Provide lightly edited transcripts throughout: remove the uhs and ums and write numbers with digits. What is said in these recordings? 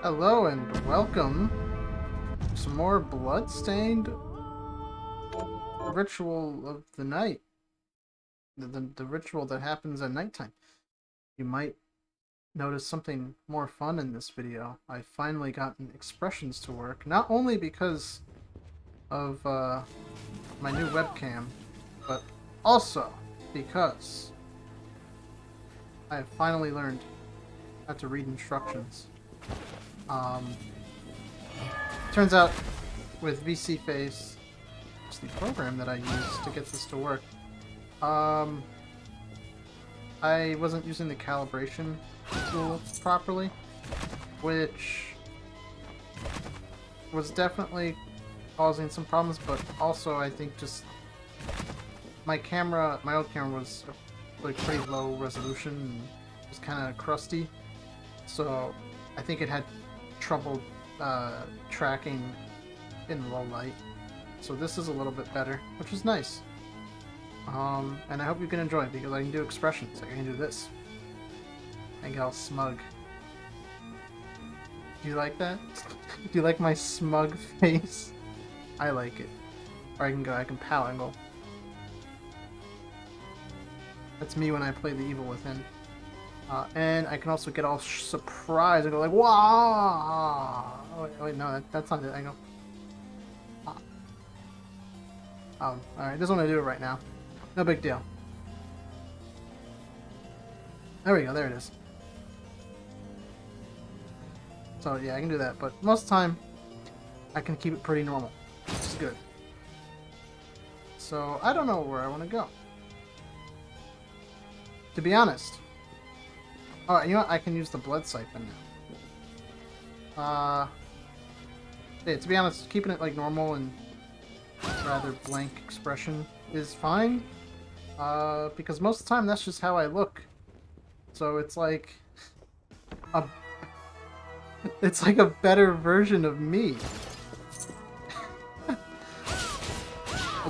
Hello and welcome to some more Bloodstained ritual of the night. The ritual that happens at nighttime. You might notice something more fun in this video. I finally gotten expressions to work, not only because of my new webcam, but also because I have finally learned how to read instructions. Turns out with VC Face, it's the program that I use to get this to work. I wasn't using the calibration tool properly, which was definitely causing some problems, but also I think just my old camera was like pretty low resolution and was kind of crusty, so I think it had trouble tracking in low light. So this is a little bit better, which is nice. And I hope you can enjoy it because I can do expressions. I can do this. I get all smug. Do you like that? Do you like my smug face? I like it. Or I can pout and go. That's me when I play the evil within. And I can also get all surprised and go like, "Wow!" Oh, wait, no, that's not it. I go. Oh, alright, doesn't want to do it right now. No big deal. There we go, there it is. So yeah, I can do that, but most of the time, I can keep it pretty normal, which is good. So, I don't know where I want to go. To be honest. Alright, you know what? I can use the blood siphon now. Yeah, to be honest, keeping it like normal and rather blank expression is fine. Because most of the time that's just how I look. So it's like it's like a better version of me.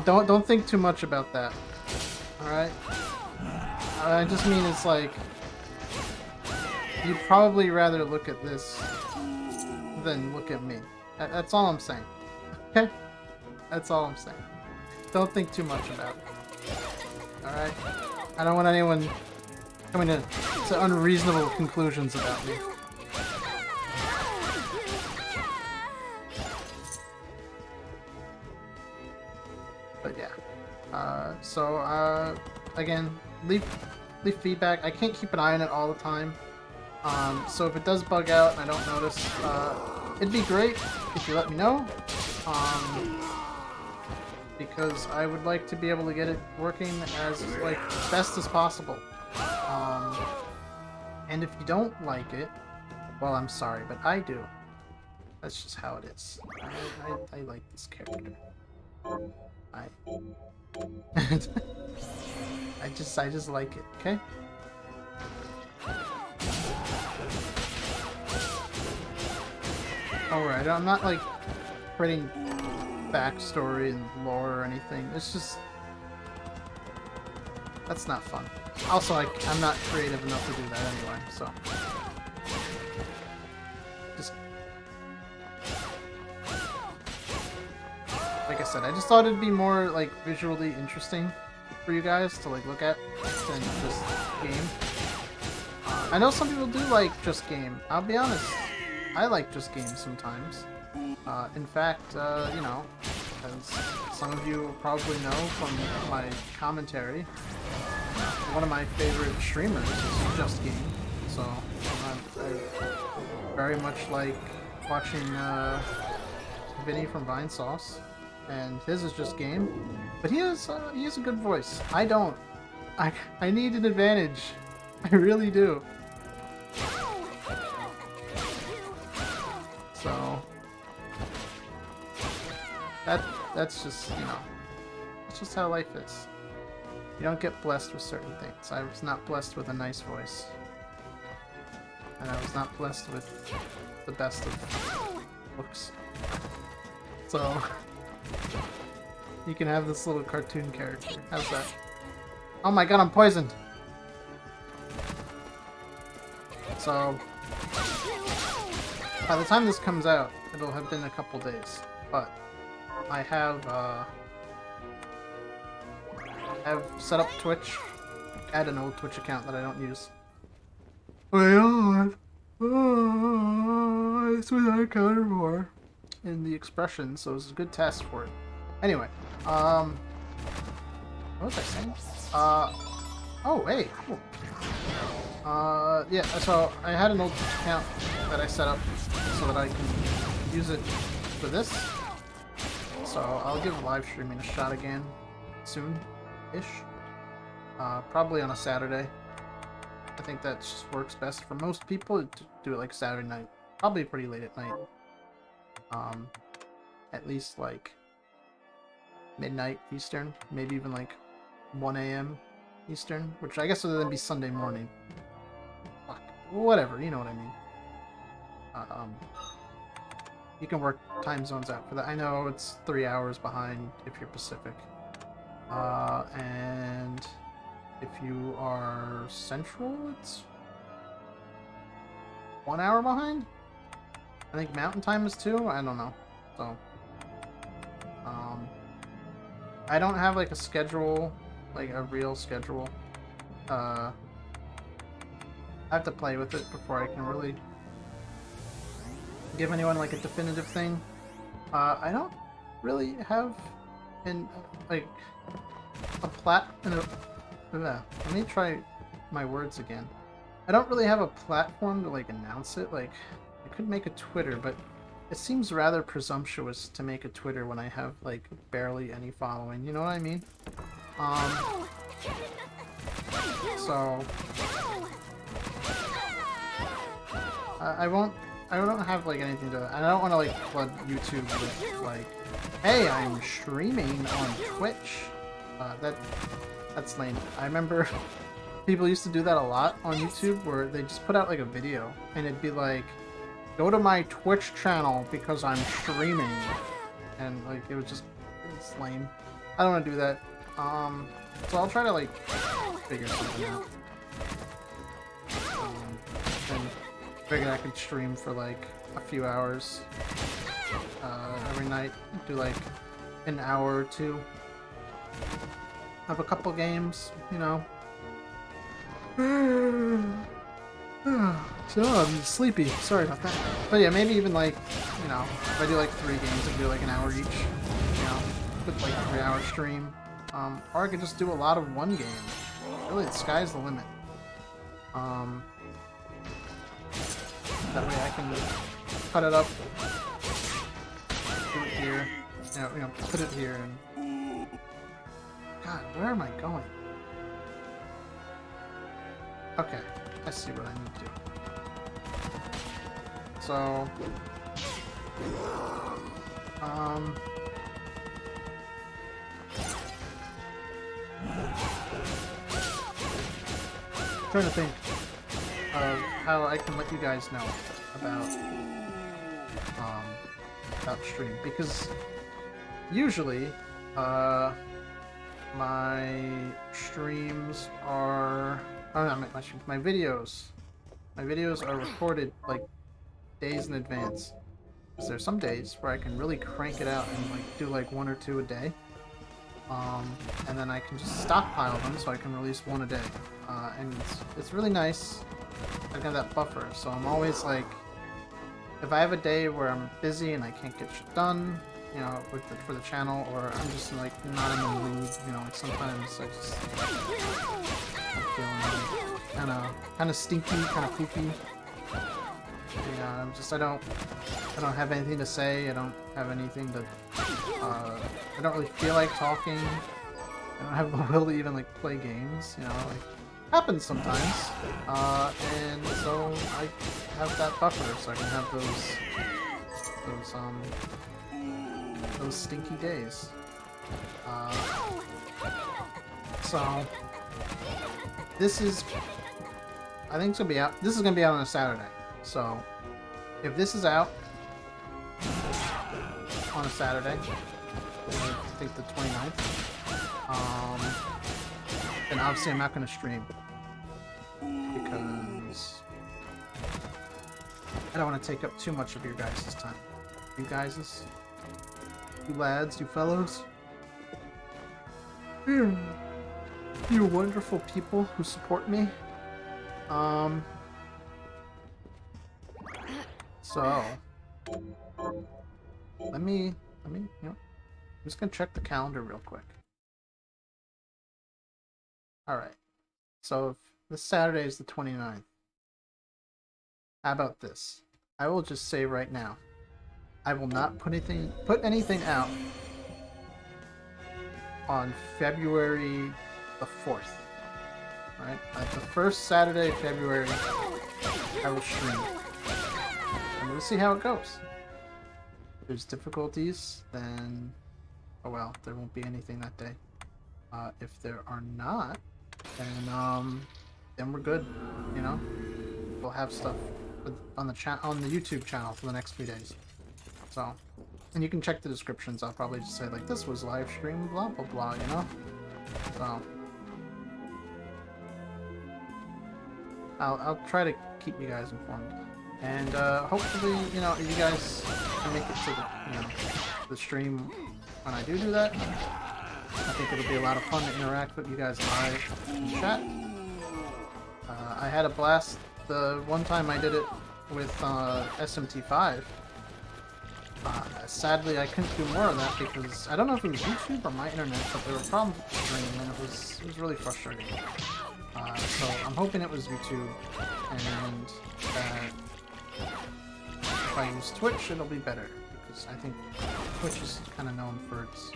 Don't think too much about that. Alright? I just mean it's like you'd probably rather look at this than look at me. That's all I'm saying. Okay? That's all I'm saying. Don't think too much about it. Alright? I don't want anyone coming to unreasonable conclusions about me. But yeah. Again, leave feedback. I can't keep an eye on it all the time. So if it does bug out and I don't notice, it'd be great if you let me know. Because I would like to be able to get it working as like best as possible. And if you don't like it, well, I'm sorry, but I do. That's just how it is. I like this character. I just like it, okay? Alright, I'm not like creating backstory and lore or anything. It's just that's not fun. Also, I'm not creative enough to do that anyway, so just like I said, I just thought it'd be more like visually interesting for you guys to like look at than just game. I know some people do like just game. I'll be honest, I like just games sometimes. In fact, you know, as some of you probably know from my commentary, one of my favorite streamers is Just Game. So I very much like watching Vinny from Vine Sauce, and his is Just Game. But he has a good voice. I don't. I need an advantage. I really do. So that's just, you know, it's just how life is. You don't get blessed with certain things. I was not blessed with a nice voice. And I was not blessed with the best of looks. So you can have this little cartoon character. How's that? Oh my god, I'm poisoned! So By the time this comes out, it'll have been a couple days. But I have set up Twitch. I had an old Twitch account that I don't use. My God. It's what I counted for in the expression, so it was a good test for it. Anyway, what was I saying? Oh, hey, cool. Yeah, so I had an old Twitch account that I set up so that I can use it for this. So I'll give live streaming a shot again soon-ish. Probably on a Saturday. I think that just works best for most people to do it like Saturday night. Probably pretty late at night. At least like midnight Eastern, maybe even like 1 a.m. Eastern, which I guess would then be Sunday morning. Fuck. Whatever, you know what I mean. You can work time zones out for that. I know it's 3 hours behind if you're Pacific. And if you are Central, it's 1 hour behind? I think Mountain Time is 2? I don't know. So, I don't have like a schedule, like a real schedule. I have to play with it before I can really give anyone like a definitive thing. I don't really have like a let me try my words again. I don't really have a platform to like announce it. Like I could make a Twitter, but it seems rather presumptuous to make a Twitter when I have like barely any following. You know what I mean? So I don't have like anything to. I don't want to like flood YouTube with like, hey, I'm streaming on Twitch. That's lame. I remember people used to do that a lot on YouTube, where they just put out like a video and it'd be like, go to my Twitch channel because I'm streaming, and like it's lame. I don't want to do that. So I'll try to like figure something out. And figured I could stream for like a few hours every night, do like an hour or two, have a couple games, you know. So I'm sleepy. Sorry about that. But yeah, maybe even like, you know, if I do like 3 games, I can do like an hour each. You know, with like a 3-hour stream. Or I could just do a lot of one game. Really, the sky's the limit. That way I can cut it up, do it here, you know, put it here, and God, where am I going? Okay, I see what I need to do. So, trying to think of how I can let you guys know about stream, because usually my streams are my videos are recorded like days in advance. Because there's some days where I can really crank it out and like do like 1 or 2 a day. And then I can just stockpile them so I can release 1 a day. And it's really nice. I have that buffer, so I'm always like, if I have a day where I'm busy and I can't get shit done, you know, for the channel, or I'm just like not in the mood, you know, like sometimes I'm feeling like kind of stinky, kind of poopy. Yeah, I don't have anything to say. I don't have anything to. I don't really feel like talking. I don't have the will to even like play games. You know, like happens sometimes. And so I have that buffer, so I can have those stinky days. So this is. I think it's gonna be out. This is gonna be out on a Saturday. So, if this is out on a Saturday, I think the 29th, then obviously I'm not going to stream, because I don't want to take up too much of your guys' time. You guys'? You lads, you fellows? You wonderful people who support me. So let me, you know, I'm just gonna check the calendar real quick. Alright. So if this Saturday is the 29th. How about this? I will just say right now, I will not put anything out on February the 4th. Alright? The first Saturday of February, I will stream. And we'll see how it goes. If there's difficulties, then oh well, there won't be anything that day. If there are not, then we're good. You know, we'll have stuff on the YouTube channel for the next few days. So, and you can check the descriptions. I'll probably just say like this was live stream, blah blah blah. You know, so I'll try to keep you guys informed, and hopefully, you know, you guys can make it to the stream when I do that. I think it'll be a lot of fun to interact with you guys live in chat. I had a blast the one time I did it with SMT5. Sadly, I couldn't do more of that because I don't know if it was YouTube or my internet, but there were problems with the stream, and it was really frustrating. So I'm hoping it was YouTube, and that if I use Twitch, it'll be better, because I think Twitch is kind of known for its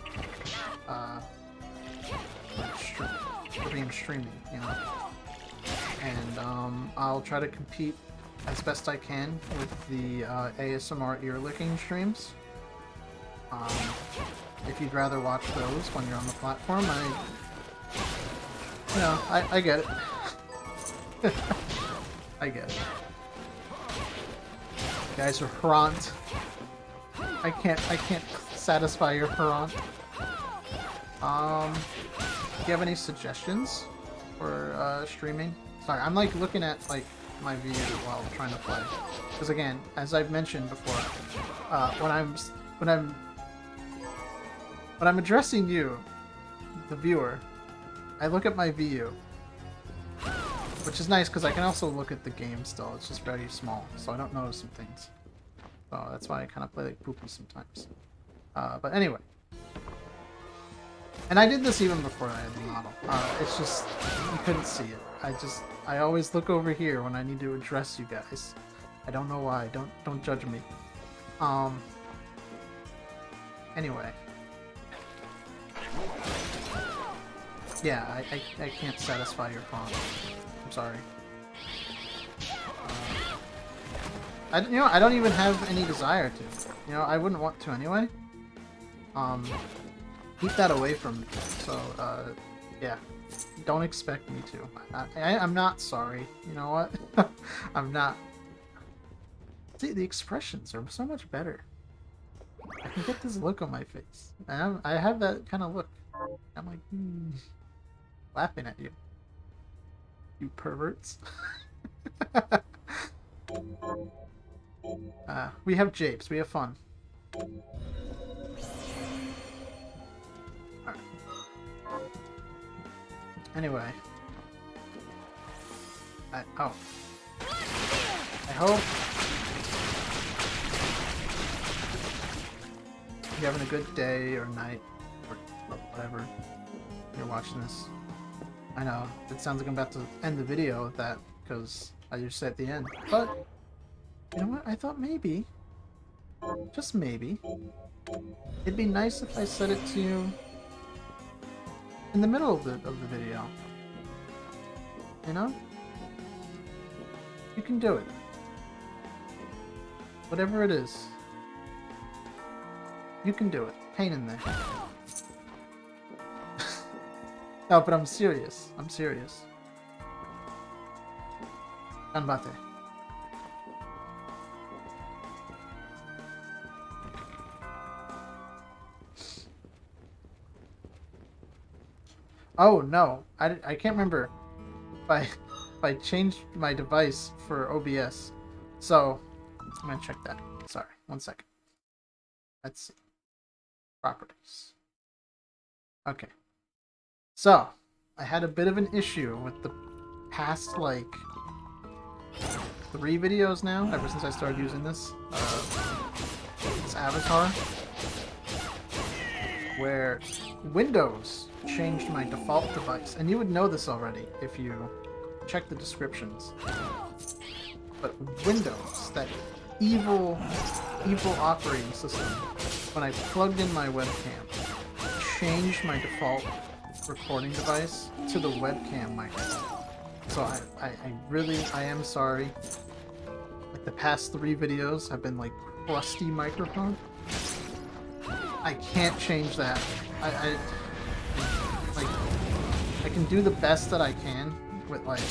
for being streaming, you know. And I'll try to compete as best I can with the ASMR ear licking streams. If you'd rather watch those when you're on the platform, I get it. I get it. You guys are Hrant. I can't satisfy your Hrant. Do you have any suggestions for streaming? Sorry, I'm like looking at like my view while trying to play. Because again, as I've mentioned before, when I'm addressing you, the viewer, I look at my VU, which is nice because I can also look at the game still. It's just very small, so I don't notice some things. So that's why I kind of play like poopy sometimes. But anyway. And I did this even before I had the model. It's just, you couldn't see it. I always look over here when I need to address you guys. I don't know why. Don't judge me. Anyway. Yeah, I can't satisfy your prompt. I'm sorry. I don't even have any desire to. You know, I wouldn't want to anyway. Keep that away from me. So, yeah. Don't expect me to. I'm not sorry. You know what? I'm not. See, the expressions are so much better. I can get this look on my face. I have that kind of look. I'm like, laughing at you. You perverts. We have japes. We have fun. Alright. Anyway. I hope you're having a good day or night or whatever you're watching this. I know, it sounds like I'm about to end the video with that because I just said at the end. But, you know what? I thought maybe, just maybe, it'd be nice if I said it to you in the middle of the video. You know? You can do it. Whatever it is. You can do it. Pain in there. No, but I'm serious. I'm serious. Ganbate. Oh no, I can't remember if I changed my device for OBS. So I'm gonna check that. Sorry, 1 second. Let's see. Properties. Okay. So, I had a bit of an issue with the past, like, 3 videos now, ever since I started using this avatar, where Windows changed my default device. And you would know this already if you check the descriptions. But Windows, that evil operating system, when I plugged in my webcam, changed my default recording device to the webcam microphone. So I am sorry. Like the past 3 videos have been like crusty microphone. I can't change that. I can do the best that I can with like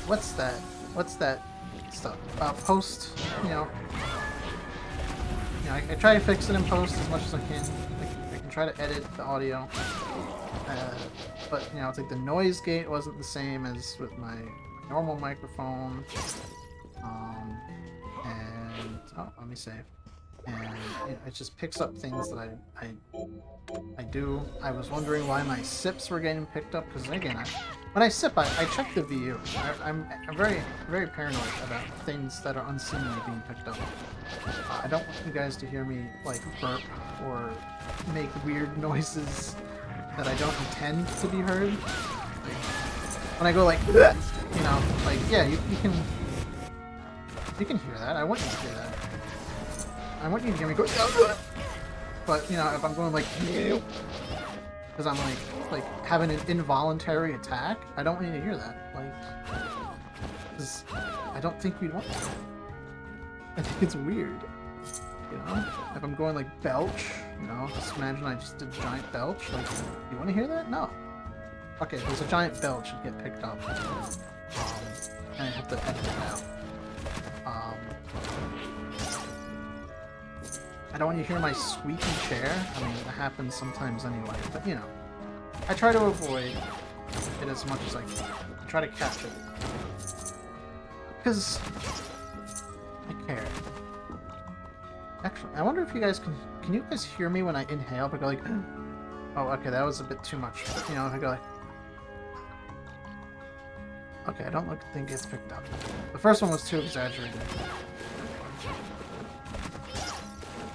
what's that stuff? Post, I try to fix it in post as much as I can. I can try to edit the audio. But, it's like the noise gate wasn't the same as with my normal microphone. Let me save. And it just picks up things that I do. I was wondering why my sips were getting picked up, because again, when I sip, I check the VU. I'm very, very paranoid about things that are unseemly being picked up. I don't want you guys to hear me, like, burp or make weird noises that I don't intend to be heard. Like, when I go like, yeah, you can hear that. I want you to hear that. I want you to hear me go, but if I'm going like, because I'm like having an involuntary attack, I don't want you to hear that. Like, because I don't think we'd want to. I think it's weird. If I'm going like belch, just imagine I just did a giant belch. Like, you want to hear that? No. Okay, if there's a giant belch, it'd get picked up. And I have to edit it out. I don't want you to hear my squeaky chair. I mean, it happens sometimes anyway, but I try to avoid it as much as I can. I try to catch it. Because I care. Actually, I wonder if you guys can you guys hear me when I inhale? But I go like, oh, okay, that was a bit too much. But, if I go like, okay, I don't think it's picked up. The first one was too exaggerated.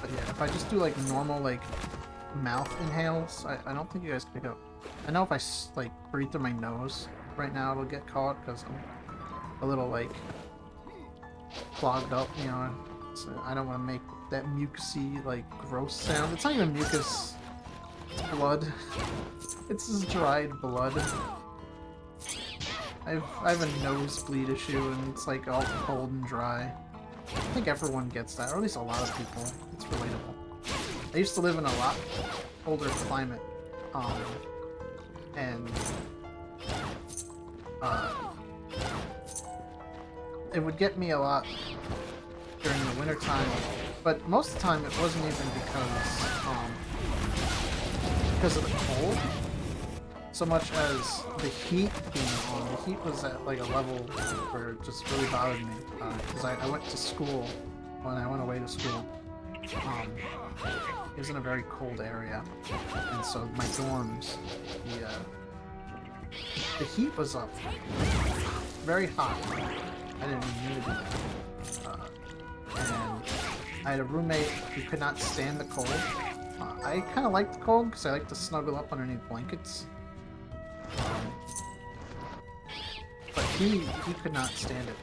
But yeah, if I just do like normal like mouth inhales, I don't think you guys pick up. I know if I like breathe through my nose right now, it'll get caught because I'm a little like clogged up. So I don't want to make that mucusy like gross sound. It's not even mucus. It's blood. It's just dried blood. I have a nosebleed issue and it's like all cold and dry. I think everyone gets that, or at least a lot of people. It's relatable. I used to live in a lot colder climate, and it would get me a lot during the winter time, but most of the time it wasn't even because of the cold, so much as the heat being on. The heat was at like a level where it just really bothered me, because I went to school, when I went away to school, it was in a very cold area, and so my dorms, the heat was up very hot. I didn't mean to do that. And I had a roommate who could not stand the cold. I kind of liked the cold because I like to snuggle up underneath blankets. But he could not stand it.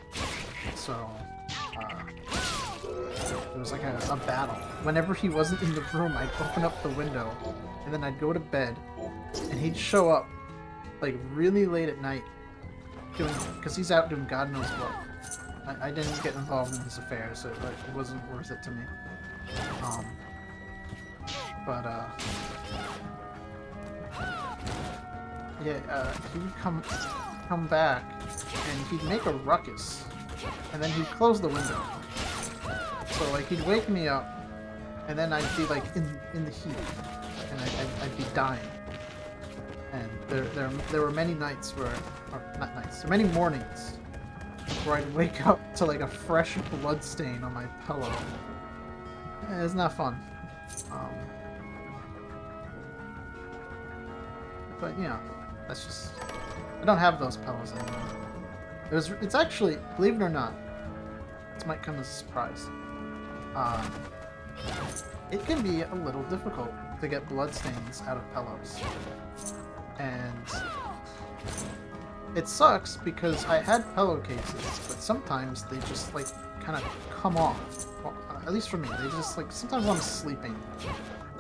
So it was like a battle. Whenever he wasn't in the room, I'd open up the window and then I'd go to bed and he'd show up like really late at night because he's out doing God knows what. I didn't get involved in his affairs, so it wasn't worth it to me. He would come back, and he'd make a ruckus, and then he'd close the window. So like he'd wake me up, and then I'd be like in the heat, and I'd be dying. And there were many nights where, or not nights, there were many mornings where I'd wake up to like a fresh blood stain on my pillow. It's not fun. But you know, that's just, I don't have those pillows anymore. It's actually, believe it or not, this might come as a surprise. It can be a little difficult to get blood stains out of pillows. And it sucks because I had pillowcases, but sometimes they just like kind of come off. Well, at least for me, they just like, sometimes when I'm sleeping,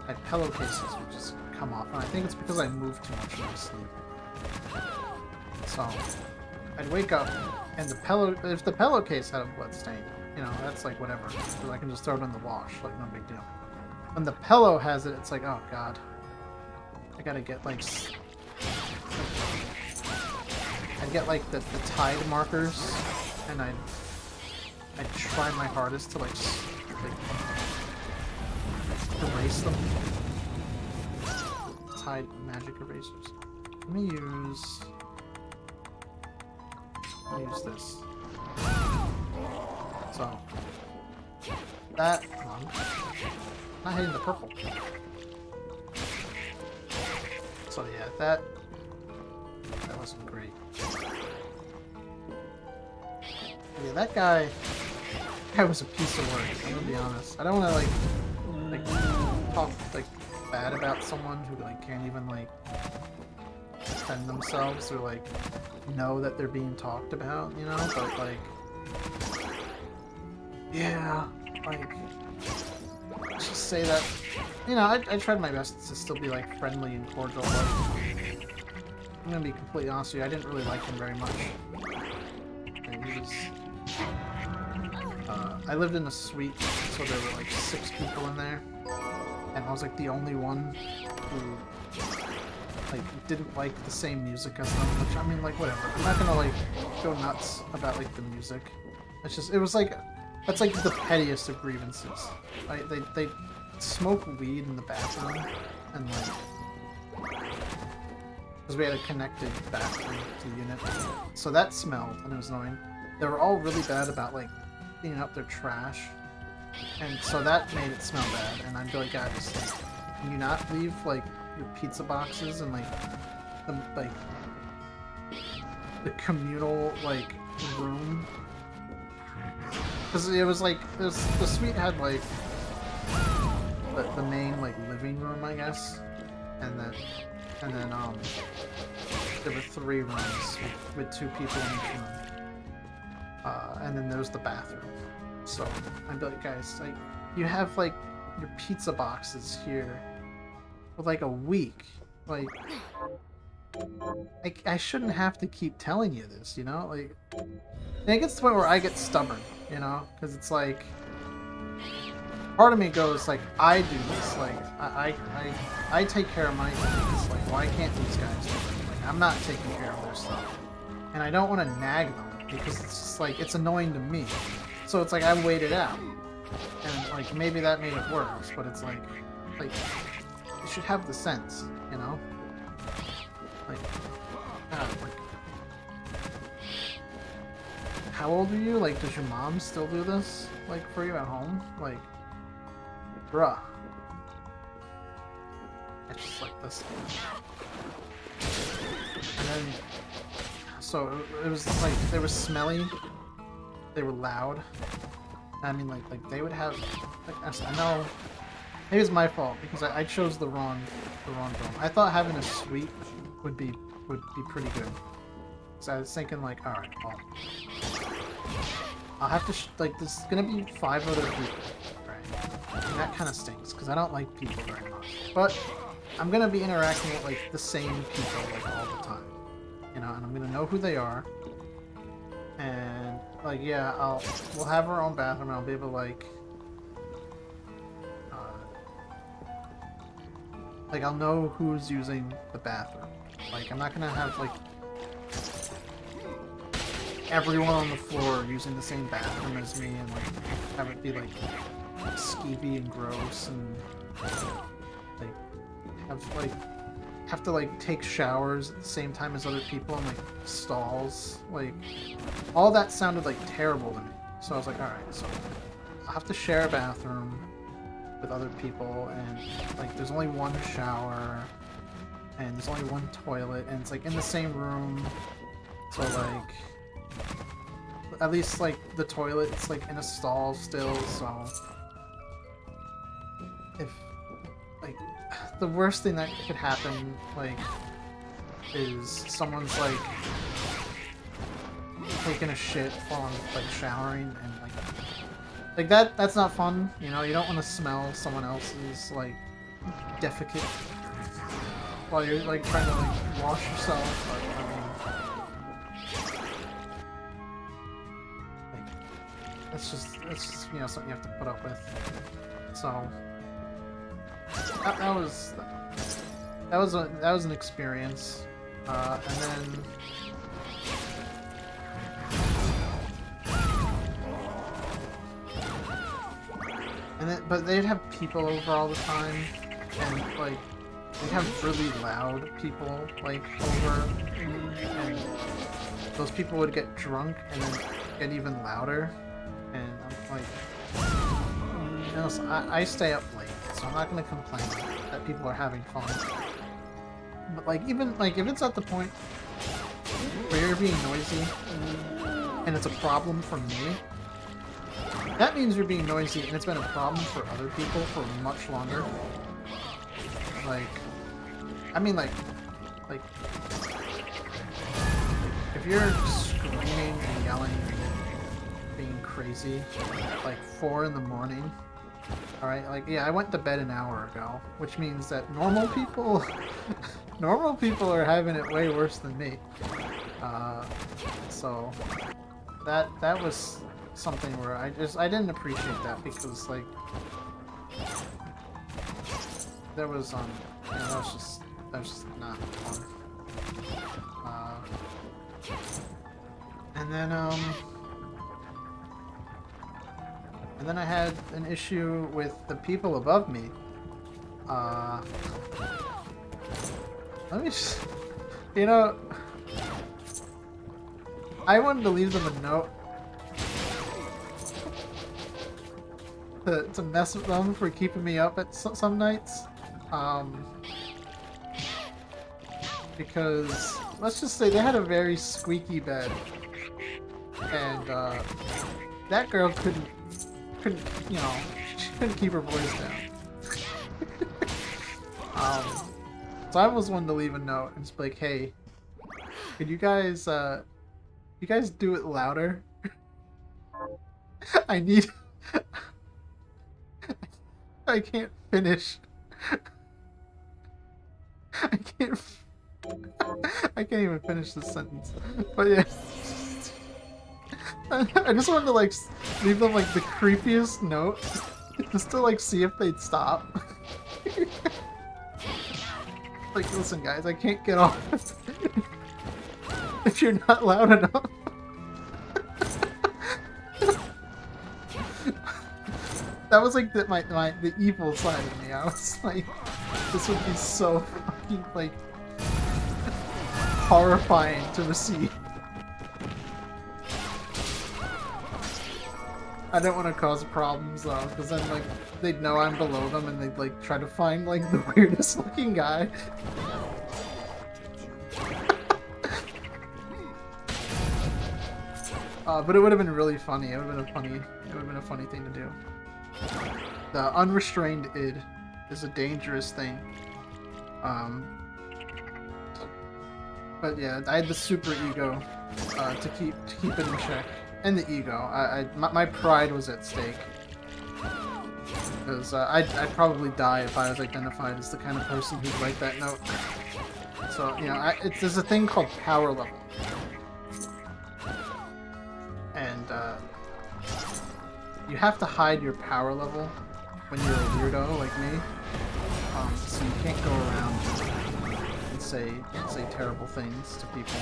my pillowcases would just come off, and I think it's because I move too much in my sleep. So I'd wake up, and if the pillowcase had a blood stain, you know, that's like whatever, because I can just throw it in the wash, like no big deal. When the pillow has it, it's like, oh god, I gotta get like, I'd get like the Tide markers, and I'd try my hardest to like erase them. Tide magic erasers. Let me use this. So that one. Not hitting the purple. So yeah, that wasn't great. Yeah, that guy was a piece of work, I'm gonna be honest. I don't wanna like talk like bad about someone who like can't even like defend themselves or like know that they're being talked about, you know, but like, yeah, like, let's just say that, you know, I tried my best to still be like friendly and cordial, but I'm gonna be completely honest with you, I didn't really like him very much. And he was, I lived in a suite, so there were like 6 people in there, and I was like the only one who like didn't like the same music as them, which I mean, like, whatever. I'm not gonna like go nuts about like the music. It's just, it was like, that's like the pettiest of grievances. Right? They smoke weed in the bathroom, and like, because we had a connected bathroom to the unit, so that smelled and it was annoying. They were all really bad about like cleaning up their trash, and so that made it smell bad. And I'd be like, guys, like, can you not leave like your pizza boxes and like the communal like room? Because it was like the suite had like the main like living room, I guess, and then there were 3 rooms with 2 people in each room, and then there was the bathroom. So I'd be like, guys, like, you have like your pizza boxes here for like a week, like I shouldn't have to keep telling you this, you know? Like, and it gets to the point where I get stubborn, you know, because it's like, part of me goes like, I do this, like I take care of my things, like, why can't these guys do it? Like, I'm not taking care of their stuff, and I don't want to nag them because it's just like, it's annoying to me. So it's like, I wait it out, and like maybe that made it worse, but it's like you should have the sense, you know? Like, God, like, how old are you? Like, does your mom still do this, like, for you at home? Like, bruh. It's just like this. And then, so it was like, they were smelly, they were loud. I mean, like they would have, like, I know, maybe it's my fault because I chose the wrong dorm. I thought having a suite would be pretty good. So I was thinking like, all right, well, I'll have to like, there's gonna be 5 other people, right? And that kind of stinks because I don't like people very much. But I'm gonna be interacting with like the same people like all the time, you know, and I'm gonna know who they are. And like, yeah, we'll have our own bathroom, and I'll be able to like I'll know who's using the bathroom. Like, I'm not gonna have like everyone on the floor using the same bathroom as me, and like have it be like skeevy and gross, and like have like have to like take showers at the same time as other people in like stalls. Like all that sounded like terrible to me. So I was like, all right, so I have to share a bathroom with other people, and like there's only one shower, and there's only one toilet, and it's like in the same room. So like at least like the toilet's like in a stall still. So if like the worst thing that could happen like is someone's like taking a shit while I'm like showering, and like that's not fun, you know. You don't want to smell someone else's like defecate while you're like trying to like wash yourself. Like, I mean, like, that's just you know something you have to put up with. So that was an experience, and then. But they'd have people over all the time, and like they'd have really loud people like over, and those people would get drunk and then get even louder, and I'm like, you know, so I stay up late, so I'm not gonna complain that people are having fun. But like even like if it's at the point where you're being noisy and it's a problem for me. That means you're being noisy, and it's been a problem for other people for much longer. Like, I mean, like, if you're screaming and yelling, and being crazy at like 4 in the morning, all right, like, yeah, I went to bed an hour ago, which means that normal people are having it way worse than me. So that was something where I didn't appreciate that, because like there was you know, that was just not fun. And then I had an issue with the people above me. Let me just, you know, I wanted to leave them a note to mess with them for keeping me up at some nights, because let's just say they had a very squeaky bed, and that girl couldn't you know, she couldn't keep her voice down. So I was one to leave a note and just be like, hey, could you guys do it louder? I need. I can't finish. I can't even finish this sentence. But yeah. I just wanted to like leave them like the creepiest note just to like see if they'd stop. Like, listen guys, I can't get off if you're not loud enough. That was like the evil side of me. I was like, this would be so fucking like horrifying to receive. I didn't want to cause problems though, because then like they'd know I'm below them and they'd like try to find like the weirdest looking guy. But it would have been really funny. It would have been a funny thing to do. The unrestrained id is a dangerous thing. But yeah, I had the super ego to keep it in check, and the ego. My pride was at stake, because I'd probably die if I was identified as the kind of person who'd write that note. So you know, there's a thing called power level, and you have to hide your power level when you're a weirdo like me. So you can't go around and say terrible things to people,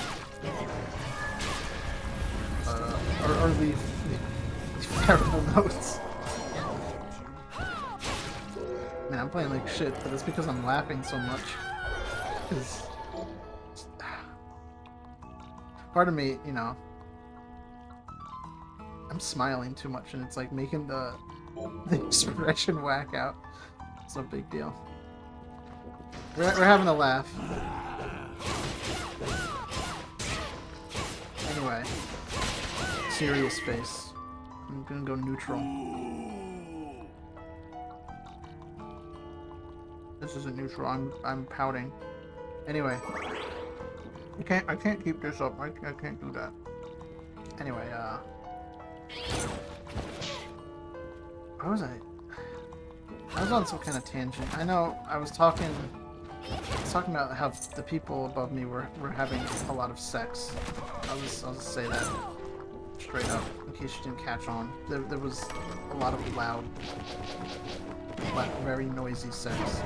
or leave terrible notes. Man, I'm playing like shit, but it's because I'm laughing so much. Because part of me, you know, I'm smiling too much, and it's like making the expression whack out. It's no big deal. We're having a laugh. Anyway, serious face. I'm gonna go neutral. This isn't neutral. I'm pouting. Anyway, I can't keep this up. I can't do that. Anyway, where was I? I was on some kind of tangent. I know I was talking about how the people above me were having a lot of sex. I'll just say that straight up, in case you didn't catch on. There was a lot of loud, very noisy sex.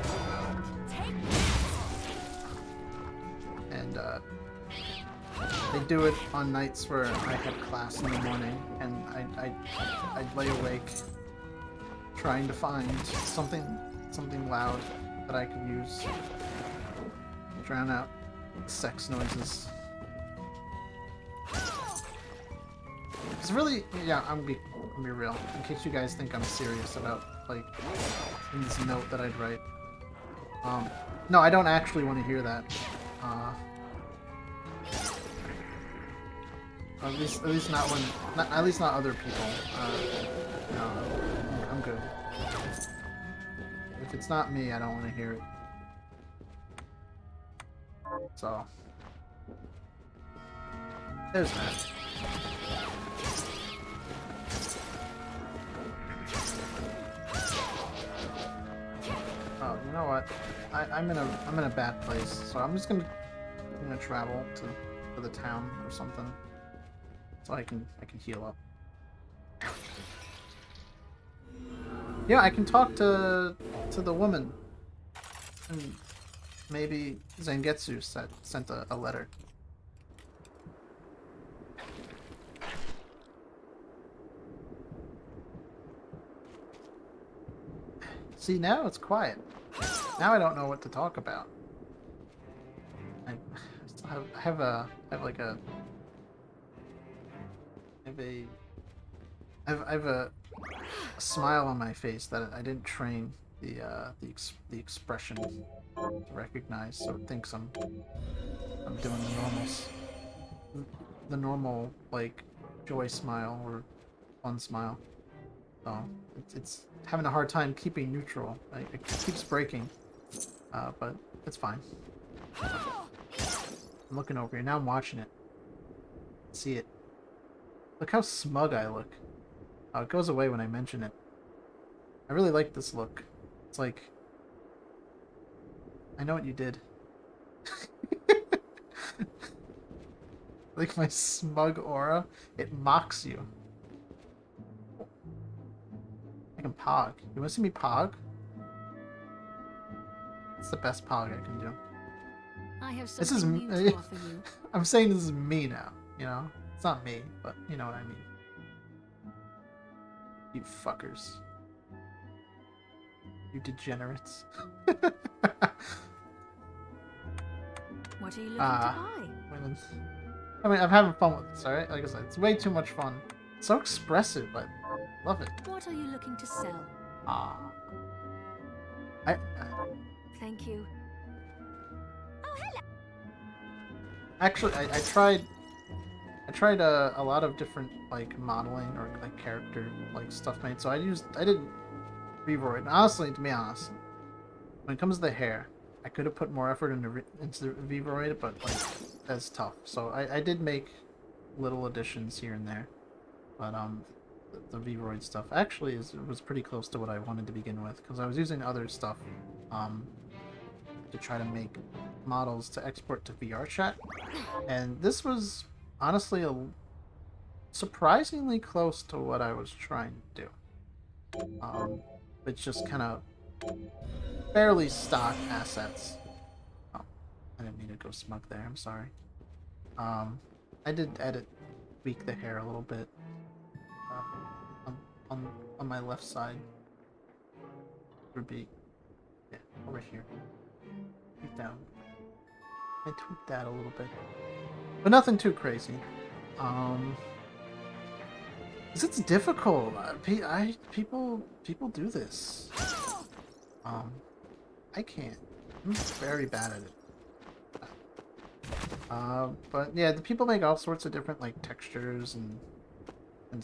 And they do it on nights where I had class in the morning, and I'd lay awake trying to find something loud that I could use to drown out sex noises. It's really, yeah, I'm gonna be real, in case you guys think I'm serious about, like, in this note that I'd write. No, I don't actually want to hear that. At least not when, at least not other people. No, I'm good. If it's not me, I don't want to hear it. So, there's that. Oh, you know what? I'm in a bad place, so I'm gonna travel to the town or something, so I can heal up. Yeah, I can talk to the woman, and maybe Zangetsu sent a letter. See, now it's quiet. Now I don't know what to talk about. I have a smile on my face that I didn't train the expression to recognize, so it thinks I'm doing the normal like joy smile or fun smile. So it's having a hard time keeping neutral. It keeps breaking, but it's fine. I'm looking over here now. I'm watching it. See it. Look how smug I look. Oh, it goes away when I mention it. I really like this look. It's like, I know what you did. Like my smug aura, it mocks you. I can pog. You want to see me pog? It's the best pog I can do. I have something new to offer you. I'm saying this is me now, you know? It's not me, but you know what I mean. You fuckers. You degenerates. What are you looking to buy? I mean, I'm having fun with this, alright? Like I said, it's way too much fun. It's so expressive, I love it. What are you looking to sell? Thank you. Oh, hello. Actually, I tried a lot of different like modeling or like character like stuff made. So I did Revoid. Honestly, to be honest, when it comes to the hair, I could have put more effort into Revoid, but like that's tough. So I did make little additions here and there, but the Revoid stuff actually was pretty close to what I wanted to begin with, because I was using other stuff to try to make models to export to VRChat, and this was honestly surprisingly close to what I was trying to do. It's just kind of fairly stock assets. Oh, I didn't mean to go smug there. I'm sorry. I did tweak the hair a little bit on my left side. Would be, yeah, over here. Deep down. I tweaked that a little bit. But nothing too crazy. It's difficult. People do this. I can't. I'm very bad at it. But yeah, the people make all sorts of different like textures and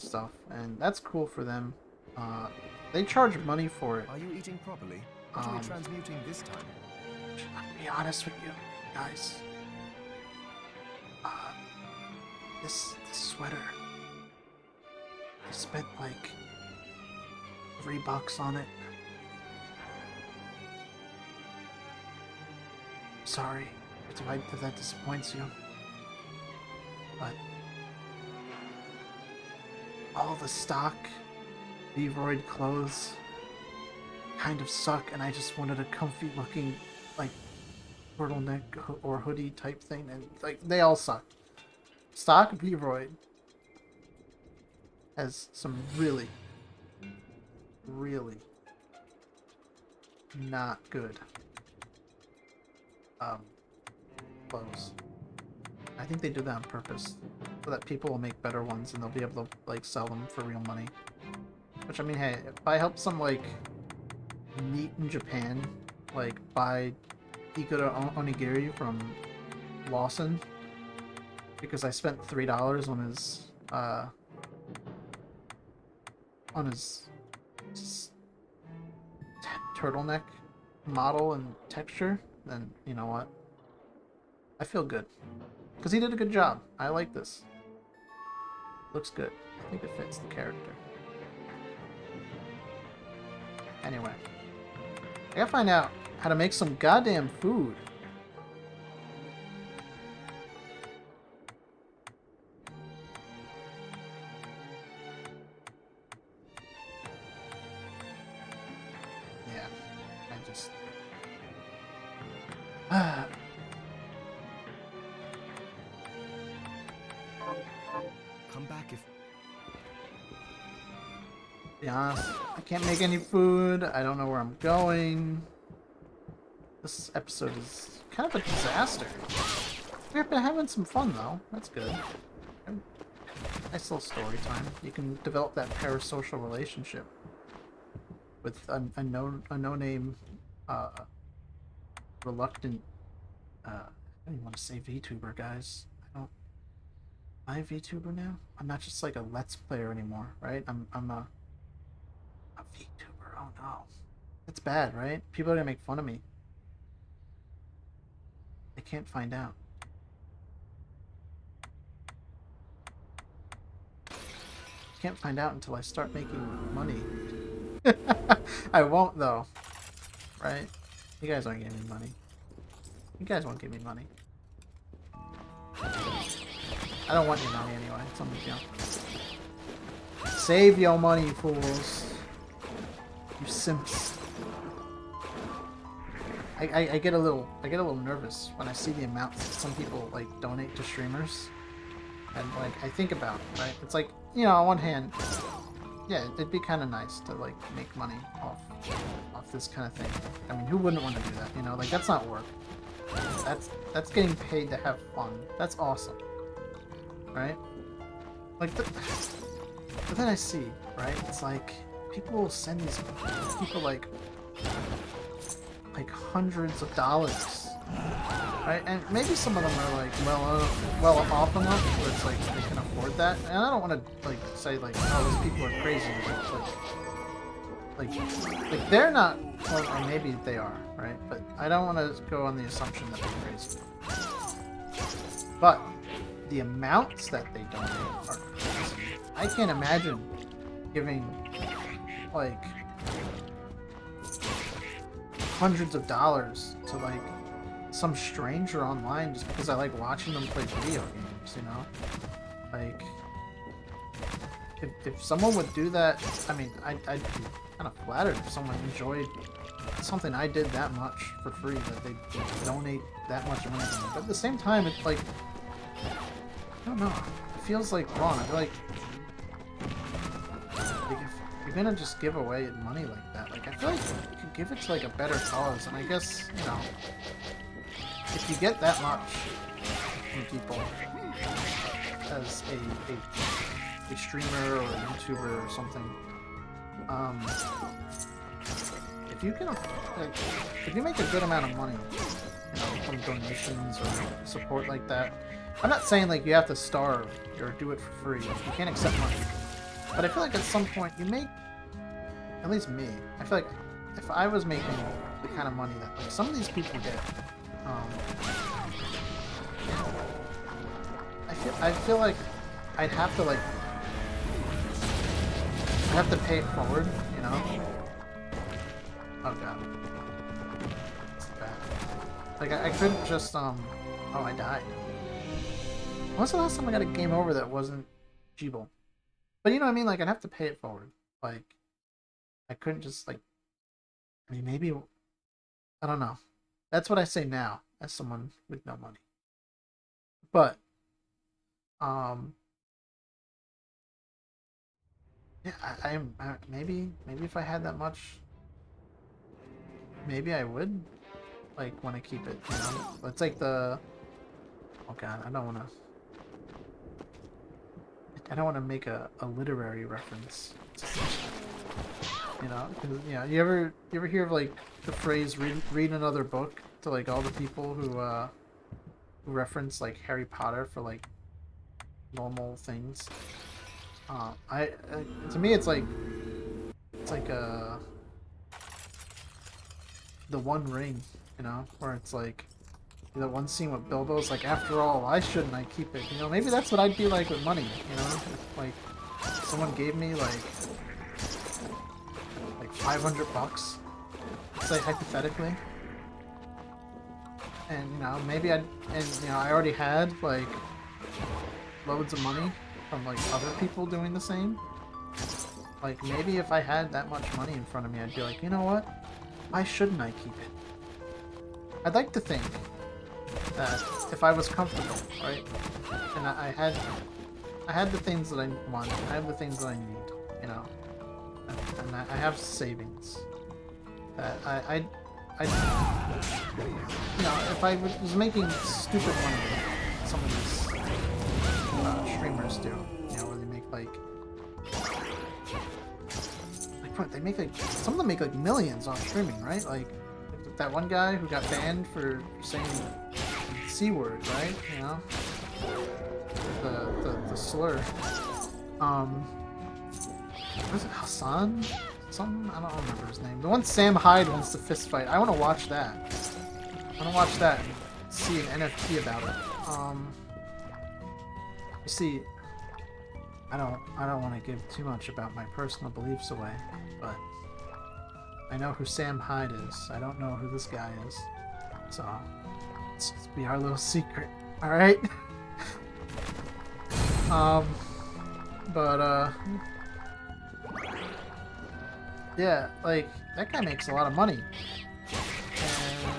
stuff, and that's cool for them. They charge money for it. Are you eating properly? What are we transmuting this time? I'll be honest with you, guys. This sweater, I spent like $3 on it. Sorry if that disappoints you, but all the stock Vroid clothes kind of suck, and I just wanted a comfy looking like turtleneck or hoodie type thing, and like they all suck. Stock Vroid has some really not good clothes. I think they do that on purpose so that people will make better ones and they'll be able to like sell them for real money. Which, I mean, hey, if I help some like meat in Japan like buy Ikura onigiri from Lawson because I spent $3 on his turtleneck model and texture, then you know what? I feel good. Because he did a good job. I like this. Looks good. I think it fits the character. Anyway. I gotta find out how to make some goddamn food. Yeah. I just... Come back if... be honest, I can't make any food. I don't know where I'm going. This episode is kind of a disaster. We've been having some fun though. That's good. Nice little story time. You can develop that parasocial relationship with a no-name, reluctant. I don't even want to say VTuber, guys. Am I a VTuber now? I'm not just like a Let's Player anymore, right? I'm a VTuber. Oh no, that's bad, right? People are gonna make fun of me. They can't find out. Can't find out until I start making money. I won't though, right? You guys aren't giving me money. You guys won't give me money. I don't want your money anyway. It's on the deal. Save your money, fools. You simps. I get a little nervous when I see the amounts that some people like donate to streamers, and like I think about it, right? It's like, you know, on one hand, yeah, it'd be kind of nice to like make money off this kind of thing. I mean, who wouldn't want to do that? You know, like that's not work. That's getting paid to have fun. That's awesome, right? Like, but then I see, right? It's like people will send these people like hundreds of dollars, right? And maybe some of them are like well off enough where it's like they can afford that. And I don't want to like say like, oh, these people are crazy, like they're not, or maybe they are, right? But I don't want to go on the assumption that they're crazy. But the amounts that they donate are crazy. I can't imagine giving like hundreds of dollars to like some stranger online just because I like watching them play video games, you know? Like, if someone would do that, I mean, I'd be kind of flattered if someone enjoyed something I did that much for free, that they donate that much money to me. But at the same time, it's like, I don't know, it feels like wrong. I feel like if you're gonna just give away money like that, like I feel like you could give it to like a better cause. And I guess, you know, if you get that much from people as a streamer or a YouTuber or something, if you can, like, if you make a good amount of money, you know, from donations or support like that, I'm not saying like you have to starve or do it for free. You can't accept money, but I feel like at some point you make, at least me, I feel like if I was making the kind of money that like some of these people get, I feel like I'd have to pay it forward, you know? Oh god. It's bad. Like I couldn't just oh, I died. When was the last time I got a game over that wasn't Jeeble? But you know what I mean? Like I'd have to pay it forward. Like I couldn't just like, I mean maybe, I don't know. That's what I say now as someone with no money. But yeah, I maybe if I had that much, maybe I would like want to keep it, you know. It's like the, oh god, I don't want to make a literary reference, you know, because you know, you ever hear of like the phrase read another book to like all the people who reference like Harry Potter for like normal things. To me it's like the One Ring, you know, where it's like that one scene with Bilbo's like, after all, why shouldn't I keep it? You know, maybe that's what I'd be like with money, you know? If, like someone gave me like $500, say hypothetically, and you know, maybe I already had like loads of money from like other people doing the same. Like maybe if I had that much money in front of me, I'd be like, you know what? Why shouldn't I keep it? I'd like to think that if I was comfortable, right, and I had the things that I want, I have the things that I need, you know, and I have savings that I you know, if I was making stupid money, like some of these streamers do, you know, where they make like they make like, some of them make like millions off streaming, right? Like that one guy who got banned for saying the C word, right? You know, the slur. Was it Hassan? Something? I don't remember his name. The one Sam Hyde wants to fist fight. I want to watch that. I want to watch that and see an NFT about it. You see, I don't want to give too much about my personal beliefs away, but I know who Sam Hyde is. I don't know who this guy is. So, let's just be our little secret, alright? Yeah, like, that guy makes a lot of money. And,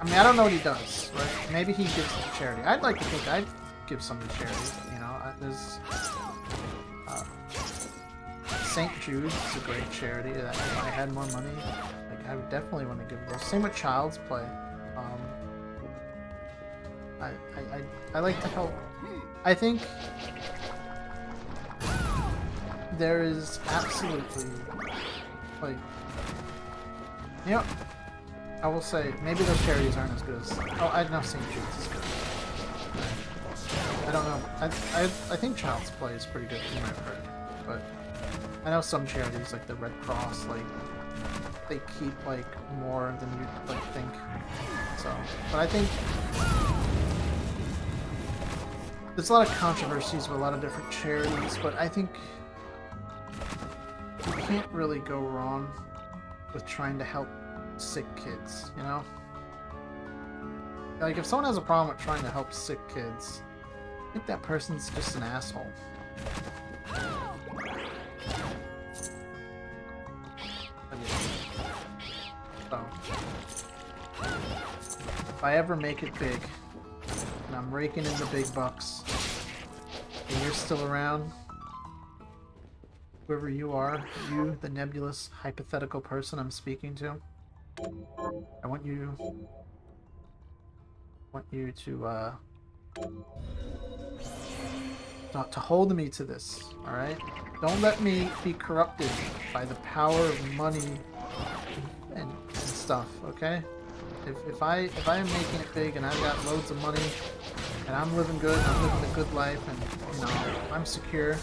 I mean, I don't know what he does, right? Maybe he gives to charity. I'd like to think I'd give some to charity, you know? There's, St. Jude's is a great charity that if I had more money, like, I would definitely want to give those. Same with Child's Play. I like to help. I think there is absolutely, like, you know, I will say, maybe those charities aren't as good as, oh, I know St. Jude's is good. I don't know. I think Child's Play is pretty good from what I've heard, but I know some charities, like the Red Cross, like, they keep, like, more than you, like, think. So, but I think there's a lot of controversies with a lot of different charities, but I think you can't really go wrong with trying to help sick kids, you know? Like, if someone has a problem with trying to help sick kids, I think that person's just an asshole. So, if I ever make it big, and I'm raking in the big bucks, and you're still around, whoever you are, you, the nebulous, hypothetical person I'm speaking to, I want you want you to hold me to this, alright? Don't let me be corrupted by the power of money and stuff, okay? If I am making it big and I've got loads of money and I'm living good and I'm living a good life and, you know, I'm secure,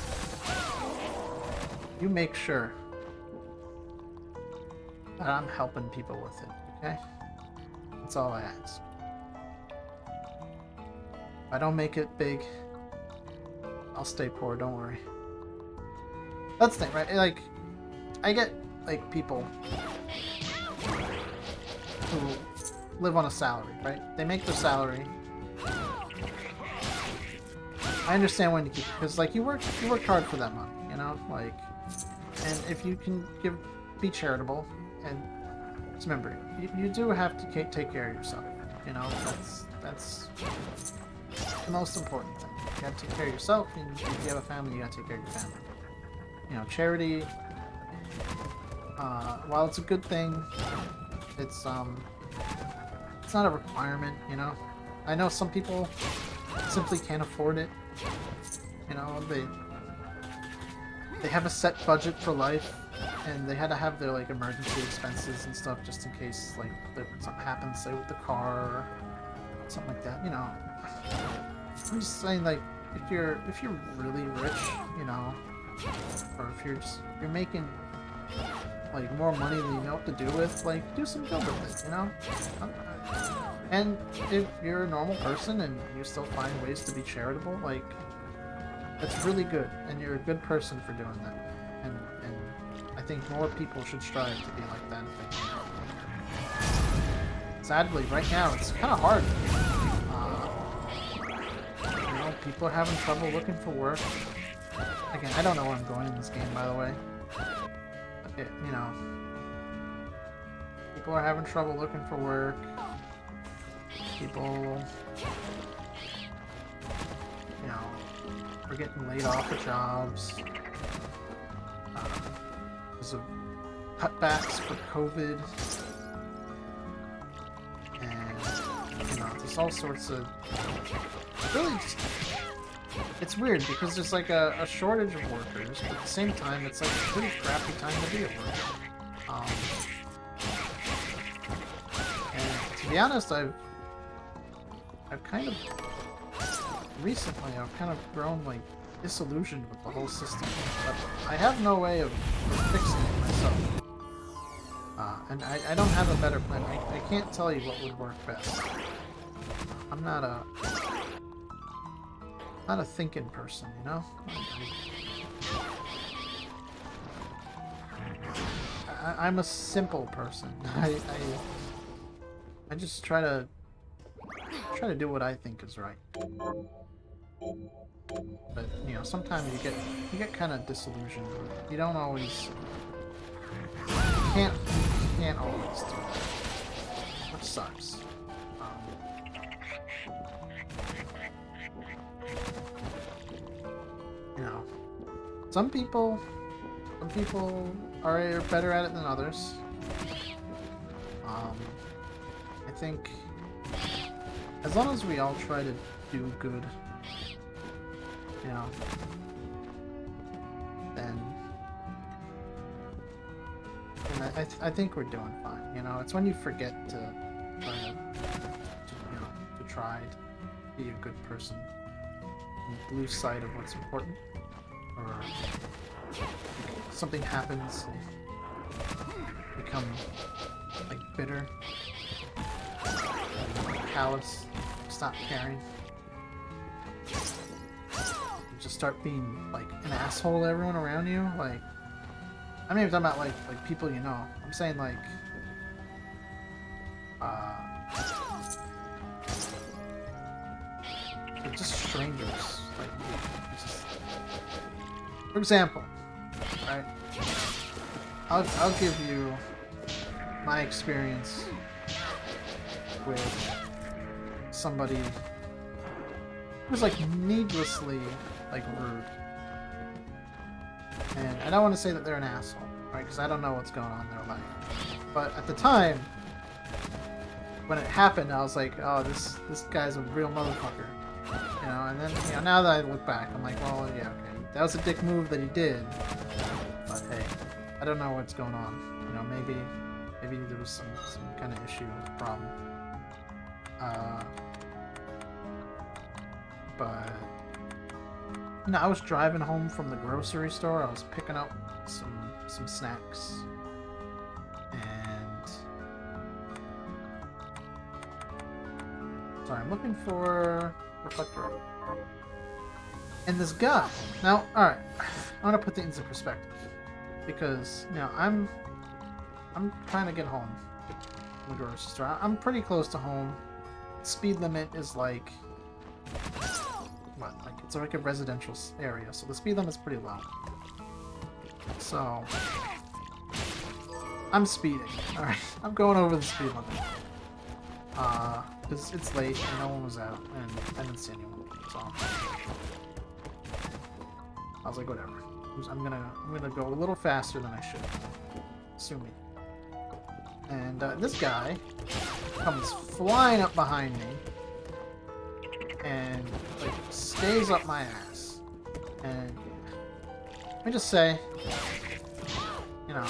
you make sure that I'm helping people with it, okay? That's all I ask. If I don't make it big, I'll stay poor, don't worry. That's the thing, right? Like, I get, like, people who live on a salary, right? They make their salary. I understand when you keep it, because, like, you work hard for that money, you know? Like, and if you can be charitable, and just remember, you do have to take care of yourself, you know? That's the most important thing. You gotta take care of yourself, and if you have a family, you gotta take care of your family. You know, charity, while it's a good thing, it's not a requirement, you know? I know some people simply can't afford it. You know, they have a set budget for life, and they had to have their, like, emergency expenses and stuff just in case, like, something happens, say, with the car or something like that, you know? I'm just saying, like, if you're really rich, you know, or if you're making, like, more money than you know what to do with, like, do some good with it, you know? And if you're a normal person and you still find ways to be charitable, like, that's really good, and you're a good person for doing that. And I think more people should strive to be like that if they can. Sadly, right now, it's kind of hard. You know, people are having trouble looking for work. Again, I don't know where I'm going in this game, by the way. You know, people are having trouble looking for work. People, you know, are getting laid off of jobs because of cutbacks for COVID, and, you know, there's all sorts of, really just, it's weird because there's like a shortage of workers, but at the same time it's like a pretty crappy time to be a worker. And to be honest, I've kind of recently I've kind of grown like disillusioned with the whole system, but I have no way of fixing it myself. And I don't have a better plan. I can't tell you what would work best. I'm not a thinking person, you know? I'm a simple person. I just try to do what I think is right. But, you know, sometimes you get kind of disillusioned. You don't always, you can't always do it, which sucks. You know, some people are better at it than others. I think as long as we all try to do good, you know, then I think we're doing fine. You know, it's when you forget to try to be a good person and lose sight of what's important, or something happens and become like bitter, callous, stop caring. You just start being like an asshole to everyone around you. Like, I'm not even talking about like people you know. I'm saying like just strangers. Like, just, for example, right? I'll give you my experience with somebody who was like needlessly like rude, and I don't want to say that they're an asshole, right? Because I don't know what's going on in their life. But at the time, when it happened, I was like, oh, this guy's a real motherfucker. You know, and then, you know, now that I look back, I'm like, well, yeah, okay. That was a dick move that he did. But hey, I don't know what's going on. You know, maybe there was some kind of issue, problem. But you know, I was driving home from the grocery store. I was picking up some snacks, and sorry, I'm looking for reflector. And this guy. Now, all right, I want to put things in perspective because you know I'm trying to get home from the grocery store. I'm pretty close to home. Speed limit is like what? Like it's like a residential area, so the speed limit is pretty low. So I'm speeding. All right, I'm going over the speed limit. Because it's late and no one was out, and I didn't see anyone. So I was like, whatever. I'm gonna go a little faster than I should. Sue me. And this guy comes flying up behind me and like stays up my ass. And let me just say, you know,